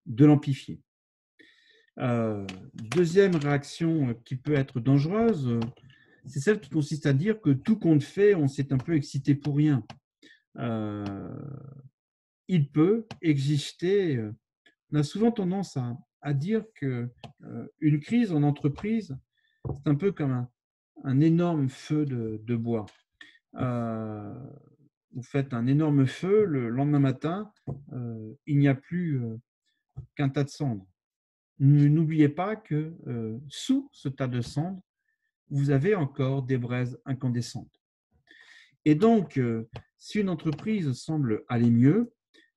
de l'amplifier. Deuxième réaction qui peut être dangereuse, c'est celle qui consiste à dire que tout compte fait, on s'est un peu excité pour rien. Il peut exister, on a souvent tendance à dire qu'une crise en entreprise, c'est un peu comme un énorme feu de bois. Vous faites un énorme feu, le lendemain matin, il n'y a plus qu'un tas de cendres. N'oubliez pas que sous ce tas de cendres, vous avez encore des braises incandescentes. Et donc, si une entreprise semble aller mieux,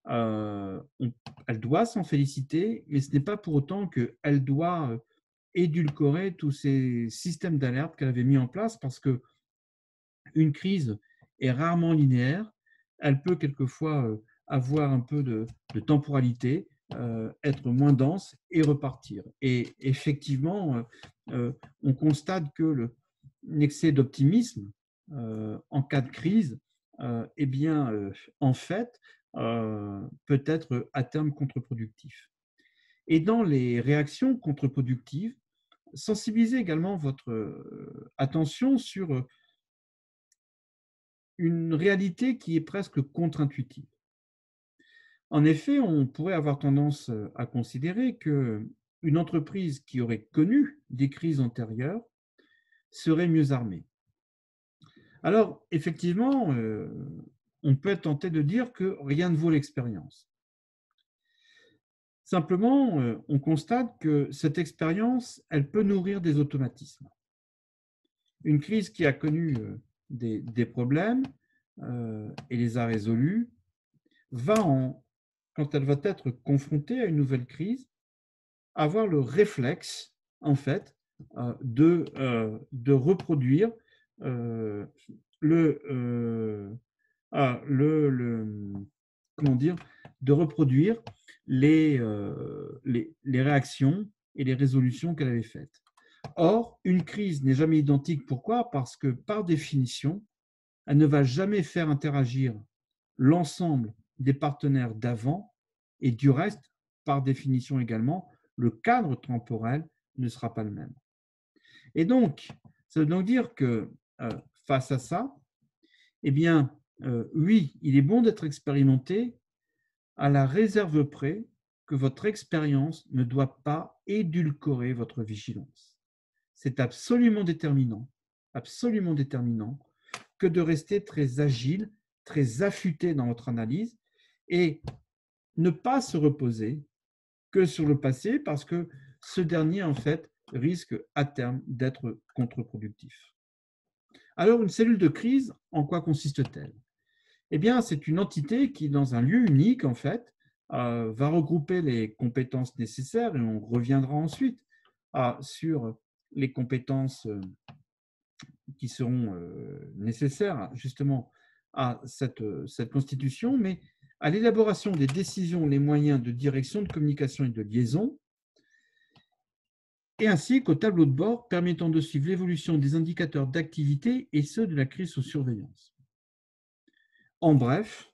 elle doit s'en féliciter, mais ce n'est pas pour autant qu'elle doit édulcorer tous ces systèmes d'alerte qu'elle avait mis en place, parce qu'une crise est rarement linéaire. Elle peut quelquefois avoir un peu de temporalité, être moins dense et repartir. Et effectivement, on constate que l'excès d'optimisme en cas de crise, eh bien, en fait, peut être à terme contre-productif. Et dans les réactions contre-productives, sensibilisez également votre attention sur une réalité qui est presque contre-intuitive. En effet, on pourrait avoir tendance à considérer qu'une entreprise qui aurait connu des crises antérieures serait mieux armée. Alors, effectivement, on peut être tenté de dire que rien ne vaut l'expérience. Simplement, on constate que cette expérience, elle peut nourrir des automatismes. Une crise qui a connu des problèmes et les a résolus va, quand elle va être confrontée à une nouvelle crise, avoir le réflexe, en fait, de reproduire comment dire, de reproduire les réactions et les résolutions qu'elle avait faites. Or, une crise n'est jamais identique. Pourquoi? Parce que, par définition, elle ne va jamais faire interagir l'ensemble des partenaires d'avant et du reste, par définition également, le cadre temporel ne sera pas le même. Et donc, ça veut donc dire que face à ça, eh bien, oui, il est bon d'être expérimenté à la réserve près que votre expérience ne doit pas édulcorer votre vigilance. C'est absolument déterminant que de rester très agile, très affûté dans votre analyse et ne pas se reposer que sur le passé parce que ce dernier, en fait, risque à terme d'être contre-productif. Alors, une cellule de crise, en quoi consiste-t-elle? Eh bien, c'est une entité qui, dans un lieu unique, en fait, va regrouper les compétences nécessaires et on reviendra ensuite sur les compétences qui seront nécessaires justement à cette constitution, mais à l'élaboration des décisions, les moyens de direction, de communication et de liaison, et ainsi qu'au tableau de bord permettant de suivre l'évolution des indicateurs d'activité et ceux de la crise sous surveillance. En bref,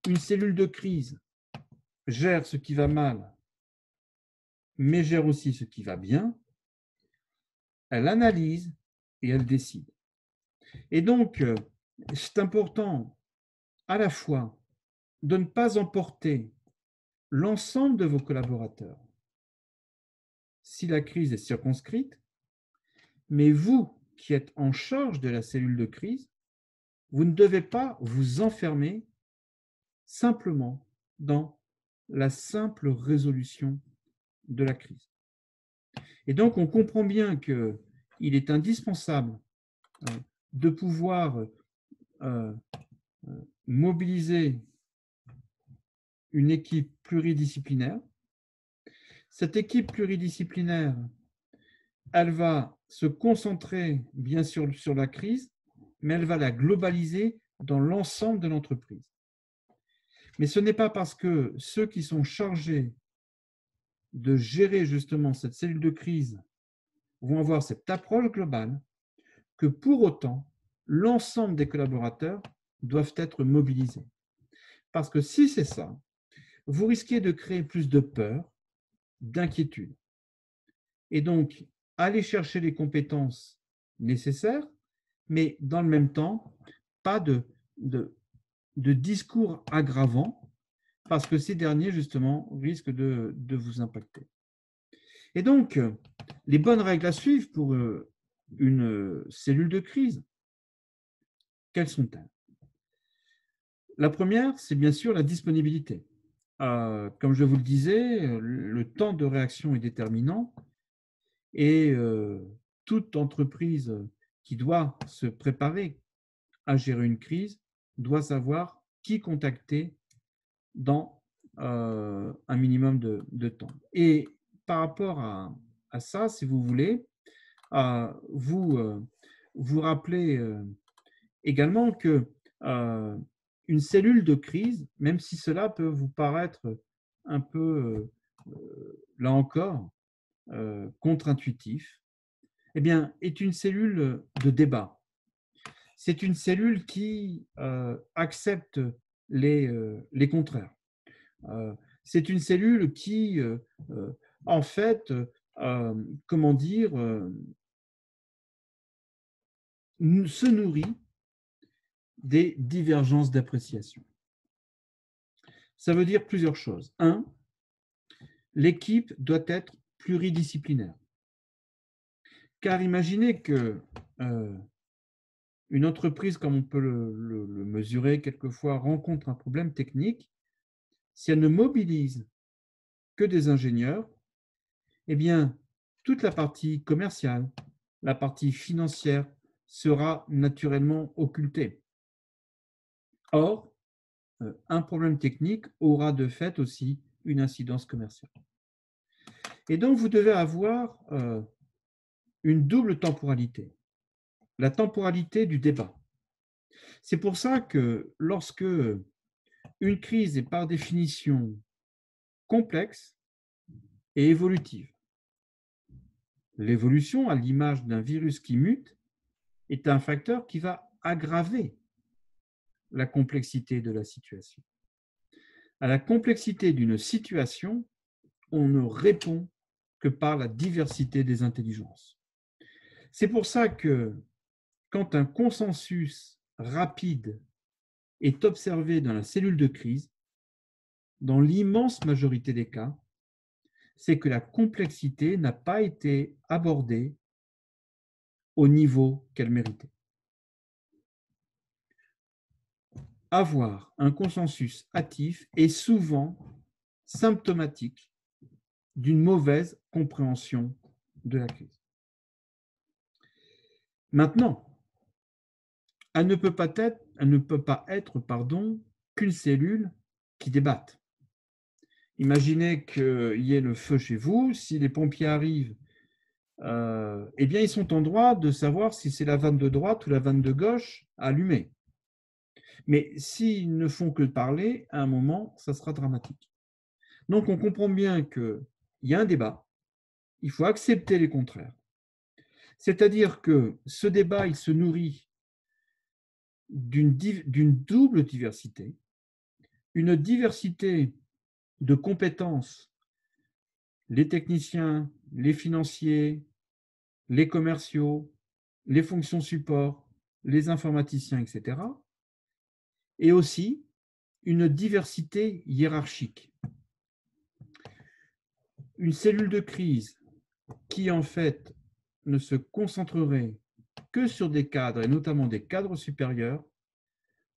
une cellule de crise gère ce qui va mal, mais gère aussi ce qui va bien. Elle analyse et elle décide. Et donc, c'est important à la fois de ne pas emporter l'ensemble de vos collaborateurs si la crise est circonscrite, mais vous qui êtes en charge de la cellule de crise, vous ne devez pas vous enfermer simplement dans la simple résolution de la crise. Et donc, on comprend bien qu'il est indispensable de pouvoir mobiliser une équipe pluridisciplinaire. Cette équipe pluridisciplinaire, elle va se concentrer bien sûr sur la crise, mais elle va la globaliser dans l'ensemble de l'entreprise. Mais ce n'est pas parce que ceux qui sont chargés de gérer justement cette cellule de crise vont avoir cette approche globale que pour autant, l'ensemble des collaborateurs doivent être mobilisés. Parce que si c'est ça, vous risquez de créer plus de peur, d'inquiétude. Et donc, aller chercher les compétences nécessaires, mais dans le même temps, pas de discours aggravants, parce que ces derniers, justement, risquent de vous impacter. Et donc, les bonnes règles à suivre pour une cellule de crise, quelles sont-elles? La première, c'est bien sûr la disponibilité. Comme je vous le disais, le temps de réaction est déterminant et toute entreprise qui doit se préparer à gérer une crise doit savoir qui contacter dans un minimum de temps. Et par rapport à ça, si vous voulez, vous rappelez également que une cellule de crise, même si cela peut vous paraître un peu, là encore, contre-intuitif, eh bien, est une cellule de débat. C'est une cellule qui accepte les contraires. C'est une cellule qui, en fait, comment dire, se nourrit des divergences d'appréciation. Ça veut dire plusieurs choses. Un, l'équipe doit être pluridisciplinaire. Car imaginez que une entreprise, comme on peut le mesurer quelquefois, rencontre un problème technique. Si elle ne mobilise que des ingénieurs, eh bien, toute la partie commerciale, la partie financière sera naturellement occultée. Or, un problème technique aura de fait aussi une incidence commerciale. Et donc, vous devez avoir une double temporalité. La temporalité du débat. C'est pour ça que lorsque une crise est par définition complexe et évolutive, l'évolution, à l'image d'un virus qui mute, est un facteur qui va aggraver la complexité de la situation. À la complexité d'une situation, on ne répond que par la diversité des intelligences. C'est pour ça que quand un consensus rapide est observé dans la cellule de crise, dans l'immense majorité des cas, c'est que la complexité n'a pas été abordée au niveau qu'elle méritait. Avoir un consensus hâtif est souvent symptomatique d'une mauvaise compréhension de la crise. Maintenant, elle ne peut pas être qu'une cellule qui débatte. Imaginez qu'il y ait le feu chez vous, si les pompiers arrivent, eh bien, ils sont en droit de savoir si c'est la vanne de droite ou la vanne de gauche allumée. Mais s'ils ne font que parler, à un moment, ça sera dramatique. Donc, on comprend bien qu'il y a un débat, il faut accepter les contraires. C'est-à-dire que ce débat, il se nourrit d'une double diversité, une diversité de compétences, les techniciens, les financiers, les commerciaux, les fonctions support, les informaticiens, etc. Et aussi une diversité hiérarchique. Une cellule de crise qui, en fait, ne se concentrerait que sur des cadres, et notamment des cadres supérieurs,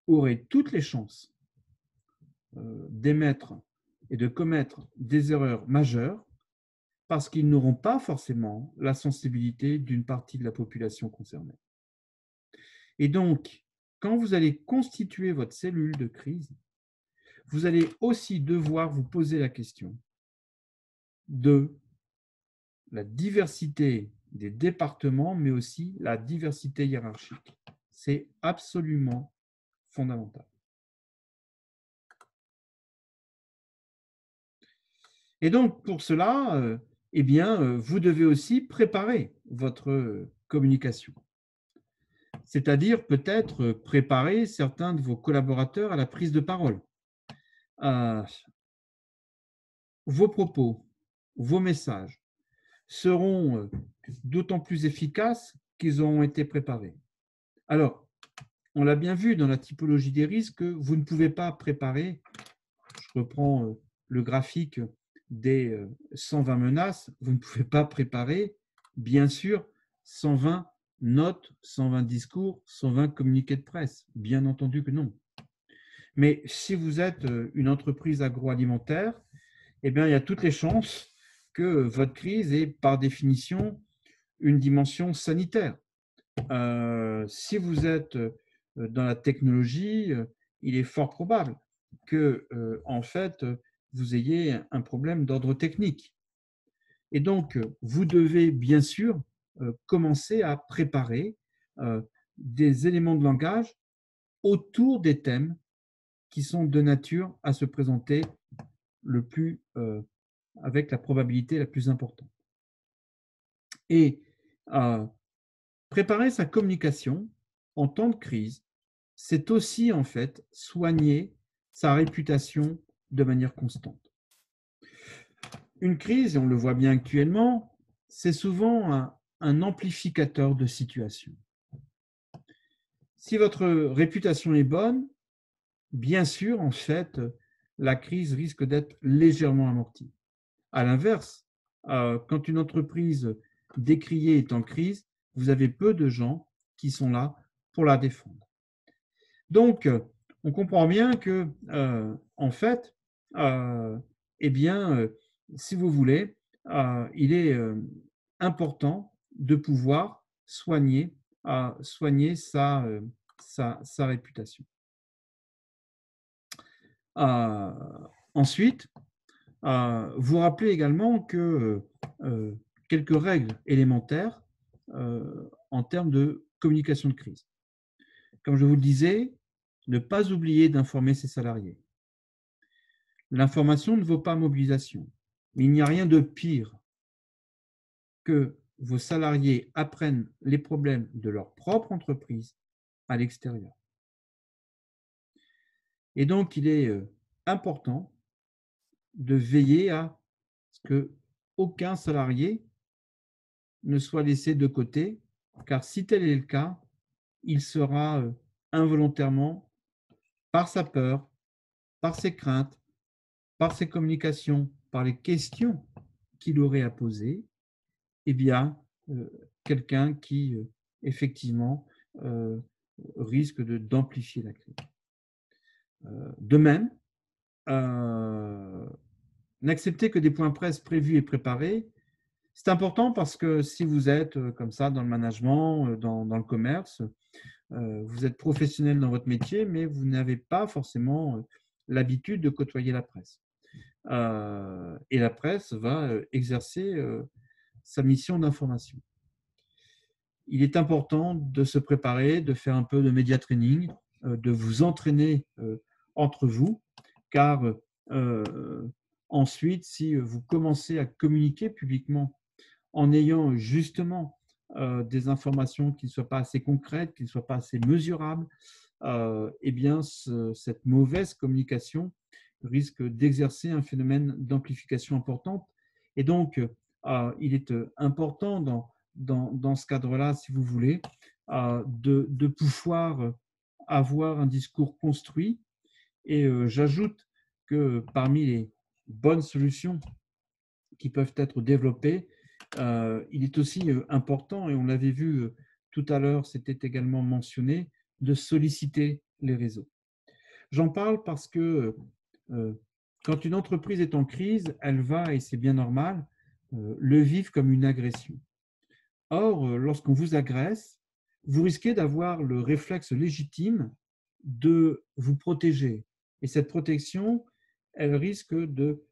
aurait toutes les chances d'émettre et de commettre des erreurs majeures parce qu'ils n'auront pas forcément la sensibilité d'une partie de la population concernée. Et donc, quand vous allez constituer votre cellule de crise, vous allez aussi devoir vous poser la question de la diversité des départements, mais aussi la diversité hiérarchique. C'est absolument fondamental. Et donc, pour cela, eh bien, vous devez aussi préparer votre communication. C'est-à-dire peut-être préparer certains de vos collaborateurs à la prise de parole. Vos propos, vos messages seront d'autant plus efficaces qu'ils auront été préparés. Alors, on l'a bien vu dans la typologie des risques, vous ne pouvez pas préparer, je reprends le graphique des 120 menaces, vous ne pouvez pas préparer, bien sûr, 120 notes, 120 discours, 120 communiqués de presse. Bien entendu que non. Mais si vous êtes une entreprise agroalimentaire, eh bien, il y a toutes les chances que votre crise ait, par définition, une dimension sanitaire. Si vous êtes dans la technologie, il est fort probable que, en fait, vous ayez un problème d'ordre technique. Et donc, vous devez bien sûr commencer à préparer des éléments de langage autour des thèmes qui sont de nature à se présenter le plus, avec la probabilité la plus importante. Et préparer sa communication en temps de crise, c'est aussi en fait soigner sa réputation de manière constante. Une crise, et on le voit bien actuellement, c'est souvent un amplificateur de situation. Si votre réputation est bonne, bien sûr, en fait, la crise risque d'être légèrement amortie. À l'inverse, quand une entreprise décriée est en crise, vous avez peu de gens qui sont là pour la défendre. Donc, on comprend bien que, en fait, eh bien, si vous voulez, il est important de pouvoir soigner sa réputation. Ensuite, vous rappelez également que quelques règles élémentaires en termes de communication de crise. Comme je vous le disais, ne pas oublier d'informer ses salariés. L'information ne vaut pas mobilisation, mais il n'y a rien de pire que vos salariés apprennent les problèmes de leur propre entreprise à l'extérieur. Et donc, il est important de veiller à ce que aucun salarié ne soit laissé de côté, car si tel est le cas, il sera involontairement, par sa peur, par ses craintes, par ses communications, par les questions qu'il aurait à poser, eh bien, quelqu'un qui, effectivement, euh, risque d'amplifier la crise. De même, n'accepter que des points presse prévus et préparés, c'est important parce que si vous êtes comme ça dans le management, dans le commerce, vous êtes professionnel dans votre métier, mais vous n'avez pas forcément l'habitude de côtoyer la presse. Et la presse va exercer sa mission d'information. Il est important de se préparer, de faire un peu de média training, de vous entraîner entre vous, car ensuite, si vous commencez à communiquer publiquement en ayant justement des informations qui ne soient pas assez concrètes, qui ne soient pas assez mesurables, eh bien, cette mauvaise communication risque d'exercer un phénomène d'amplification importante. Et donc, il est important dans ce cadre-là, si vous voulez, de pouvoir avoir un discours construit. Et j'ajoute que parmi les bonnes solutions qui peuvent être développées, il est aussi important, et on l'avait vu tout à l'heure, c'était également mentionné, de solliciter les réseaux. J'en parle parce que quand une entreprise est en crise, elle va, et c'est bien normal, le vivre comme une agression. Or, lorsqu'on vous agresse, vous risquez d'avoir le réflexe légitime de vous protéger. Et cette protection, elle risque de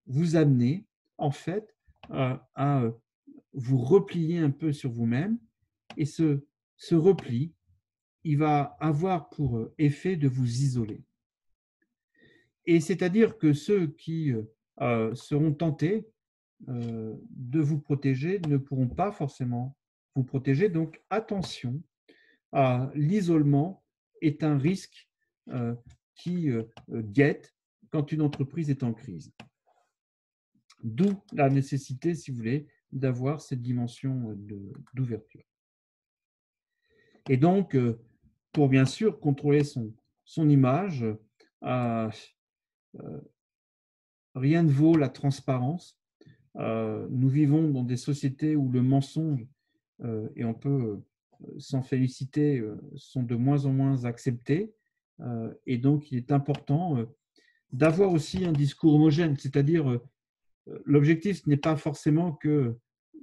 vous amener, en fait, à vous replier un peu sur vous-même. Et ce repli, il va avoir pour effet de vous isoler. Et c'est-à-dire que ceux qui seront tentés de vous protéger ne pourront pas forcément vous protéger. Donc attention, l'isolement est un risque qui guette quand une entreprise est en crise. D'où la nécessité, si vous voulez, d'avoir cette dimension d'ouverture. Et donc, pour bien sûr contrôler son image, rien ne vaut la transparence. Nous vivons dans des sociétés où le mensonge, et on peut s'en féliciter, sont de moins en moins acceptés. Et donc, il est important d'avoir aussi un discours homogène, c'est-à-dire l'objectif, ce n'est pas forcément qu'il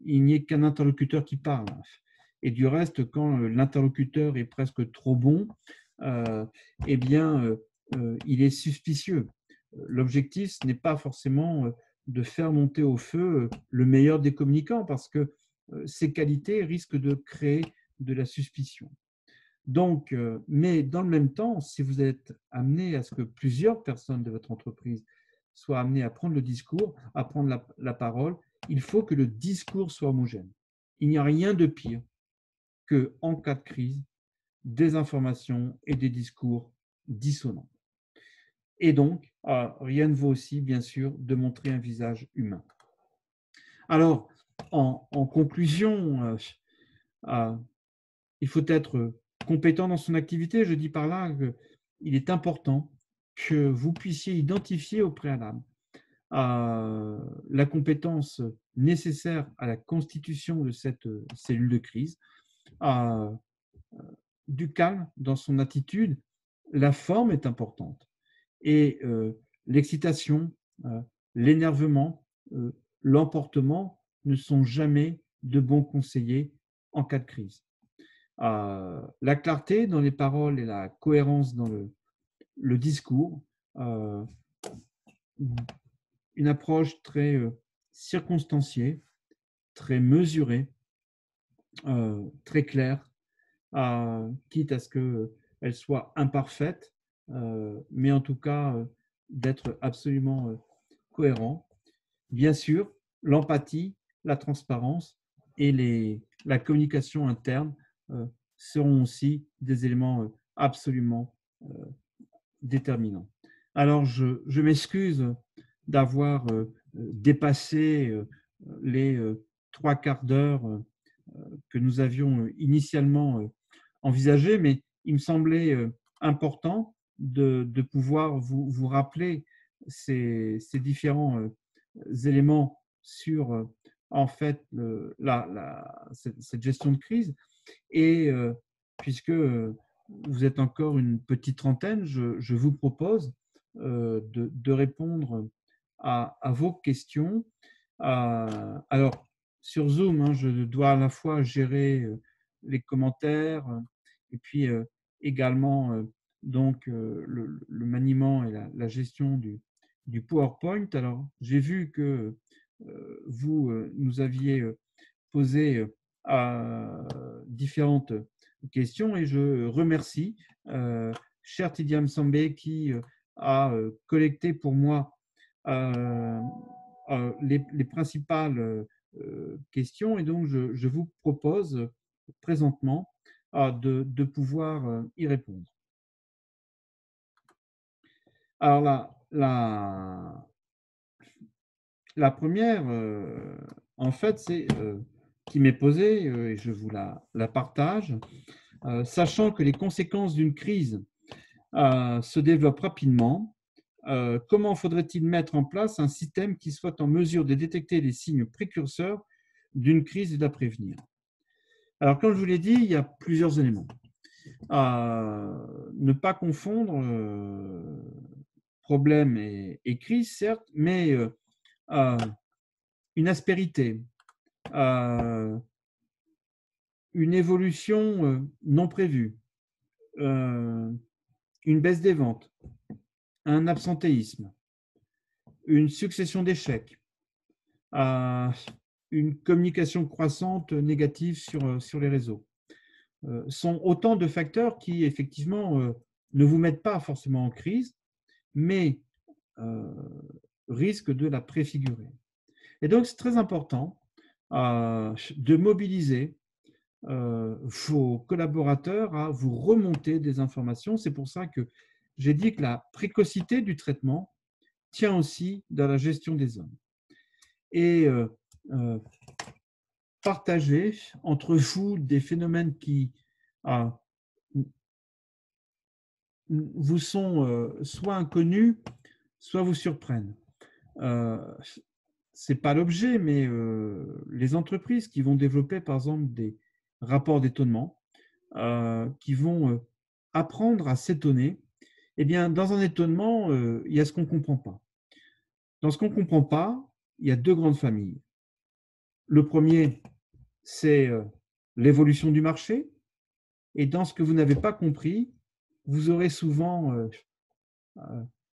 n'y ait qu'un interlocuteur qui parle. Et du reste, quand l'interlocuteur est presque trop bon, eh bien, il est suspicieux. L'objectif, ce n'est pas forcément de faire monter au feu le meilleur des communicants, parce que ces qualités risquent de créer de la suspicion. Donc, mais dans le même temps, si vous êtes amené à ce que plusieurs personnes de votre entreprise soient amenées à prendre le discours, à prendre la parole, il faut que le discours soit homogène. Il n'y a rien de pire que, en cas de crise, des informations et des discours dissonants. Et donc, rien ne vaut aussi, bien sûr, de montrer un visage humain. Alors, en conclusion, il faut être compétent dans son activité. Je dis par là qu'il est important que vous puissiez identifier au préalable la compétence nécessaire à la constitution de cette cellule de crise, du calme dans son attitude. La forme est importante. Et l'excitation, l'énervement, l'emportement ne sont jamais de bons conseillers en cas de crise. La clarté dans les paroles et la cohérence dans le discours, une approche très circonstanciée, très mesurée, très claire, quitte à ce qu'elle soit imparfaite, mais en tout cas d'être absolument cohérent. Bien sûr, l'empathie, la transparence et la communication interne seront aussi des éléments absolument déterminant. Alors, je m'excuse d'avoir dépassé les 3/4 d'heure que nous avions initialement envisagé, mais il me semblait important de pouvoir vous rappeler ces différents éléments sur en fait cette gestion de crise. Et puisque vous êtes encore une petite trentaine, je vous propose de répondre à vos questions. Alors, sur Zoom, hein, je dois à la fois gérer les commentaires et puis également donc le maniement et la gestion du PowerPoint. Alors, j'ai vu que vous nous aviez posé différentes questions et je remercie cher Tidiane Sambé qui a collecté pour moi les principales questions, et donc je vous propose présentement de pouvoir y répondre. Alors la première, en fait, c'est qui m'est posée et je vous la partage. Sachant que les conséquences d'une crise se développent rapidement, comment faudrait-il mettre en place un système qui soit en mesure de détecter les signes précurseurs d'une crise et de la prévenir? Alors, comme je vous l'ai dit, il y a plusieurs éléments. Ne pas confondre problème et crise, certes, mais une aspérité, une évolution non prévue, une baisse des ventes, un absentéisme, une succession d'échecs, une communication croissante négative sur les réseaux, sont autant de facteurs qui, effectivement, ne vous mettent pas forcément en crise, mais risquent de la préfigurer. Et donc, c'est très important de mobiliser vos collaborateurs à vous remonter des informations. C'est pour ça que j'ai dit que la précocité du traitement tient aussi dans la gestion des hommes. Et partager entre vous des phénomènes qui vous sont soit inconnus, soit vous surprennent. Ce n'est pas l'objet, mais les entreprises qui vont développer, par exemple, des rapports d'étonnement, qui vont apprendre à s'étonner, eh bien, dans un étonnement, il y a ce qu'on ne comprend pas. Dans ce qu'on ne comprend pas, il y a deux grandes familles. Le premier, c'est l'évolution du marché. Et dans ce que vous n'avez pas compris, vous aurez souvent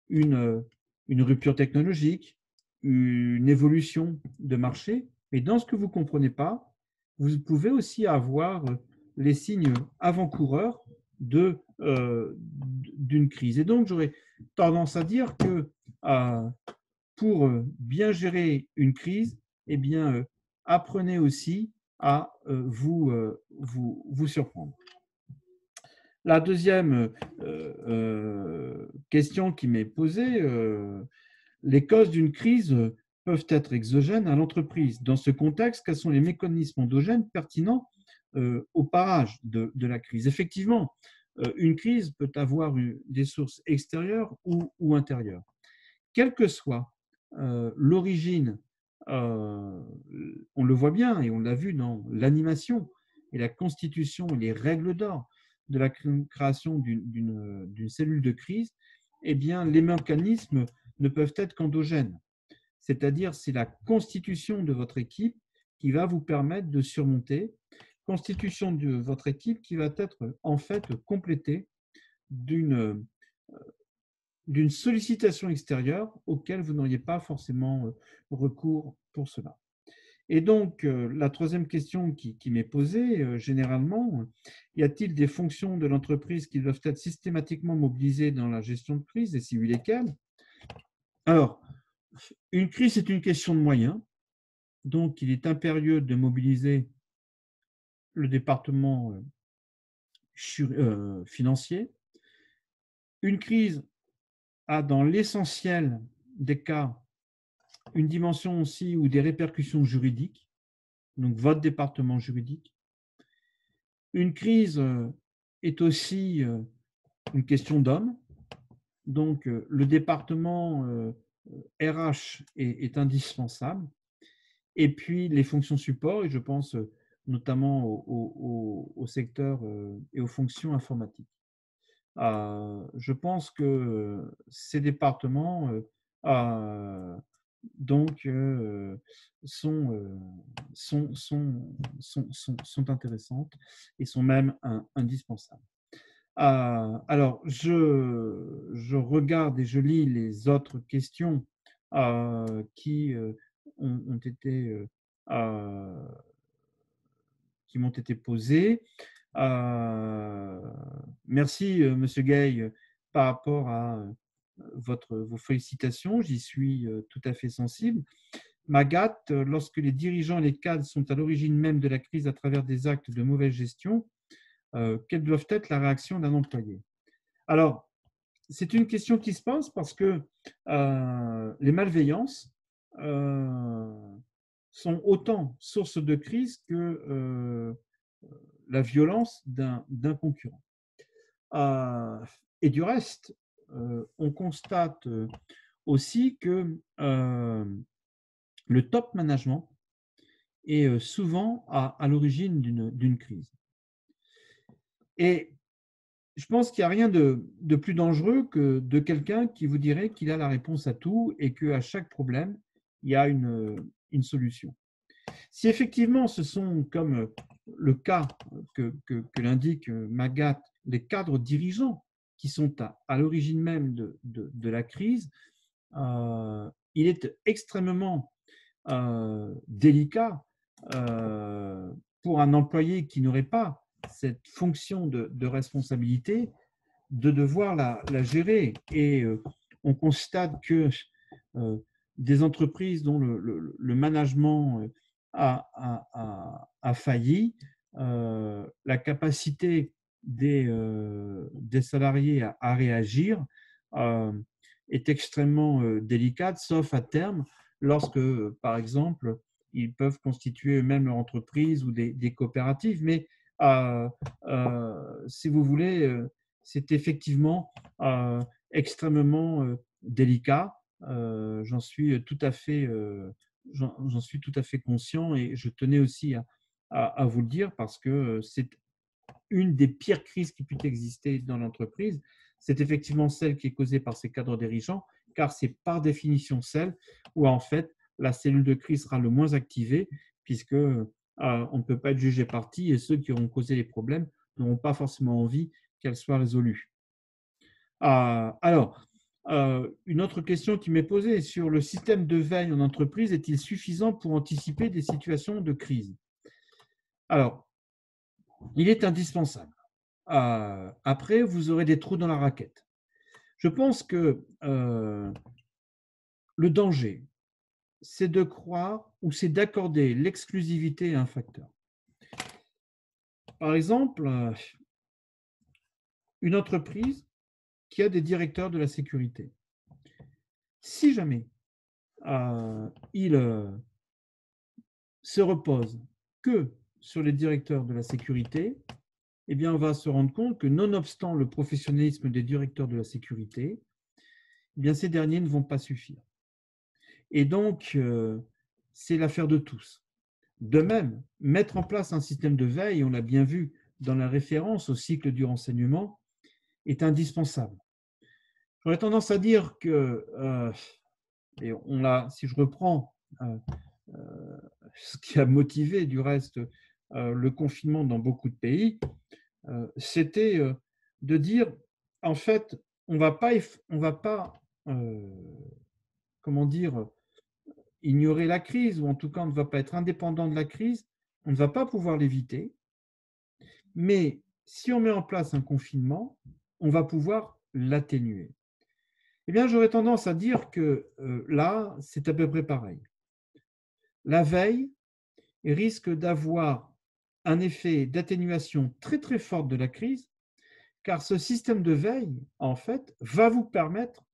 une rupture technologique, une évolution de marché. Et dans ce que vous ne comprenez pas, vous pouvez aussi avoir les signes avant-coureurs d'une crise. Et donc, j'aurais tendance à dire que pour bien gérer une crise, eh bien, apprenez aussi à vous surprendre. La deuxième question qui m'est posée, les causes d'une crise peuvent être exogènes à l'entreprise. Dans ce contexte, quels sont les mécanismes endogènes pertinents au parage de la crise? Effectivement, une crise peut avoir des sources extérieures ou intérieures. Quelle que soit l'origine, on le voit bien et on l'a vu dans l'animation et la constitution et les règles d'or de la création d'une cellule de crise, eh bien, les mécanismes ne peuvent être qu'endogènes. C'est-à-dire, c'est la constitution de votre équipe qui va vous permettre de surmonter, constitution de votre équipe qui va être en fait complétée d'une sollicitation extérieure auquel vous n'auriez pas forcément recours pour cela. Et donc, la troisième question qui m'est posée, généralement, y a-t-il des fonctions de l'entreprise qui doivent être systématiquement mobilisées dans la gestion de crise, et si oui, lesquelles? Alors, une crise est une question de moyens, donc il est impérieux de mobiliser le département financier. Une crise a dans l'essentiel des cas une dimension aussi ou des répercussions juridiques, donc votre département juridique. Une crise est aussi une question d'hommes, donc le département RH est indispensable. Et puis les fonctions support, et je pense notamment au secteur et aux fonctions informatiques. Je pense que ces départements donc sont intéressantes et sont même indispensables. Alors, je regarde et je lis les autres questions qui ont été qui m'ont été posées. Merci, Monsieur Gay, par rapport à vos félicitations. J'y suis tout à fait sensible. Magat, lorsque les dirigeants et les cadres sont à l'origine même de la crise à travers des actes de mauvaise gestion, quelle doit être la réaction d'un employé? Alors, c'est une question qui se pose parce que les malveillances sont autant source de crise que la violence d'un concurrent. Et du reste, on constate aussi que le top management est souvent à l'origine d'une crise. Et je pense qu'il n'y a rien de plus dangereux que de quelqu'un qui vous dirait qu'il a la réponse à tout et qu'à chaque problème, il y a une solution. Si effectivement ce sont, comme le cas que l'indique Magat, les cadres dirigeants qui sont à l'origine même de la crise, il est extrêmement délicat pour un employé qui n'aurait pas cette fonction de responsabilité de devoir la gérer. Et on constate que des entreprises dont le management a failli, la capacité des salariés à réagir est extrêmement délicate, sauf à terme, lorsque, par exemple, ils peuvent constituer eux-mêmes leur entreprise ou des coopératives. Mais si vous voulez, c'est effectivement extrêmement délicat. J'en suis tout à fait conscient et je tenais aussi à vous le dire parce que c'est une des pires crises qui puisse exister dans l'entreprise. C'est effectivement celle qui est causée par ces cadres dirigeants, car c'est par définition celle où en fait la cellule de crise sera le moins activée, puisque on ne peut pas être jugé parti et ceux qui auront causé les problèmes n'auront pas forcément envie qu'elle soit résolue. Alors, une autre question qui m'est posée sur le système de veille en entreprise est-il suffisant pour anticiper des situations de crise? Alors, il est indispensable. Après, vous aurez des trous dans la raquette. Je pense que le danger, c'est de croire ou c'est d'accorder l'exclusivité à un facteur. Par exemple, une entreprise qui a des directeurs de la sécurité. Si jamais il se repose que sur les directeurs de la sécurité, eh bien, on va se rendre compte que nonobstant le professionnalisme des directeurs de la sécurité, eh bien, ces derniers ne vont pas suffire. Et donc, c'est l'affaire de tous. De même, mettre en place un système de veille, on l'a bien vu dans la référence au cycle du renseignement, est indispensable. J'aurais tendance à dire que, et si je reprends ce qui a motivé du reste le confinement dans beaucoup de pays, c'était de dire, en fait, on va pas comment dire, ignorer la crise, ou en tout cas on ne va pas être indépendant de la crise, on ne va pas pouvoir l'éviter, mais si on met en place un confinement, on va pouvoir l'atténuer. Eh bien, j'aurais tendance à dire que là, c'est à peu près pareil. La veille risque d'avoir un effet d'atténuation très très fort de la crise, car ce système de veille, en fait, va vous permettre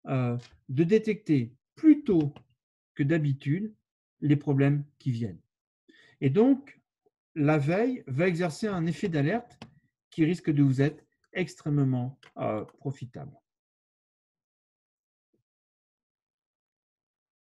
de détecter plus tôt que d'habitude les problèmes qui viennent. Et donc, la veille va exercer un effet d'alerte qui risque de vous être extrêmement profitable.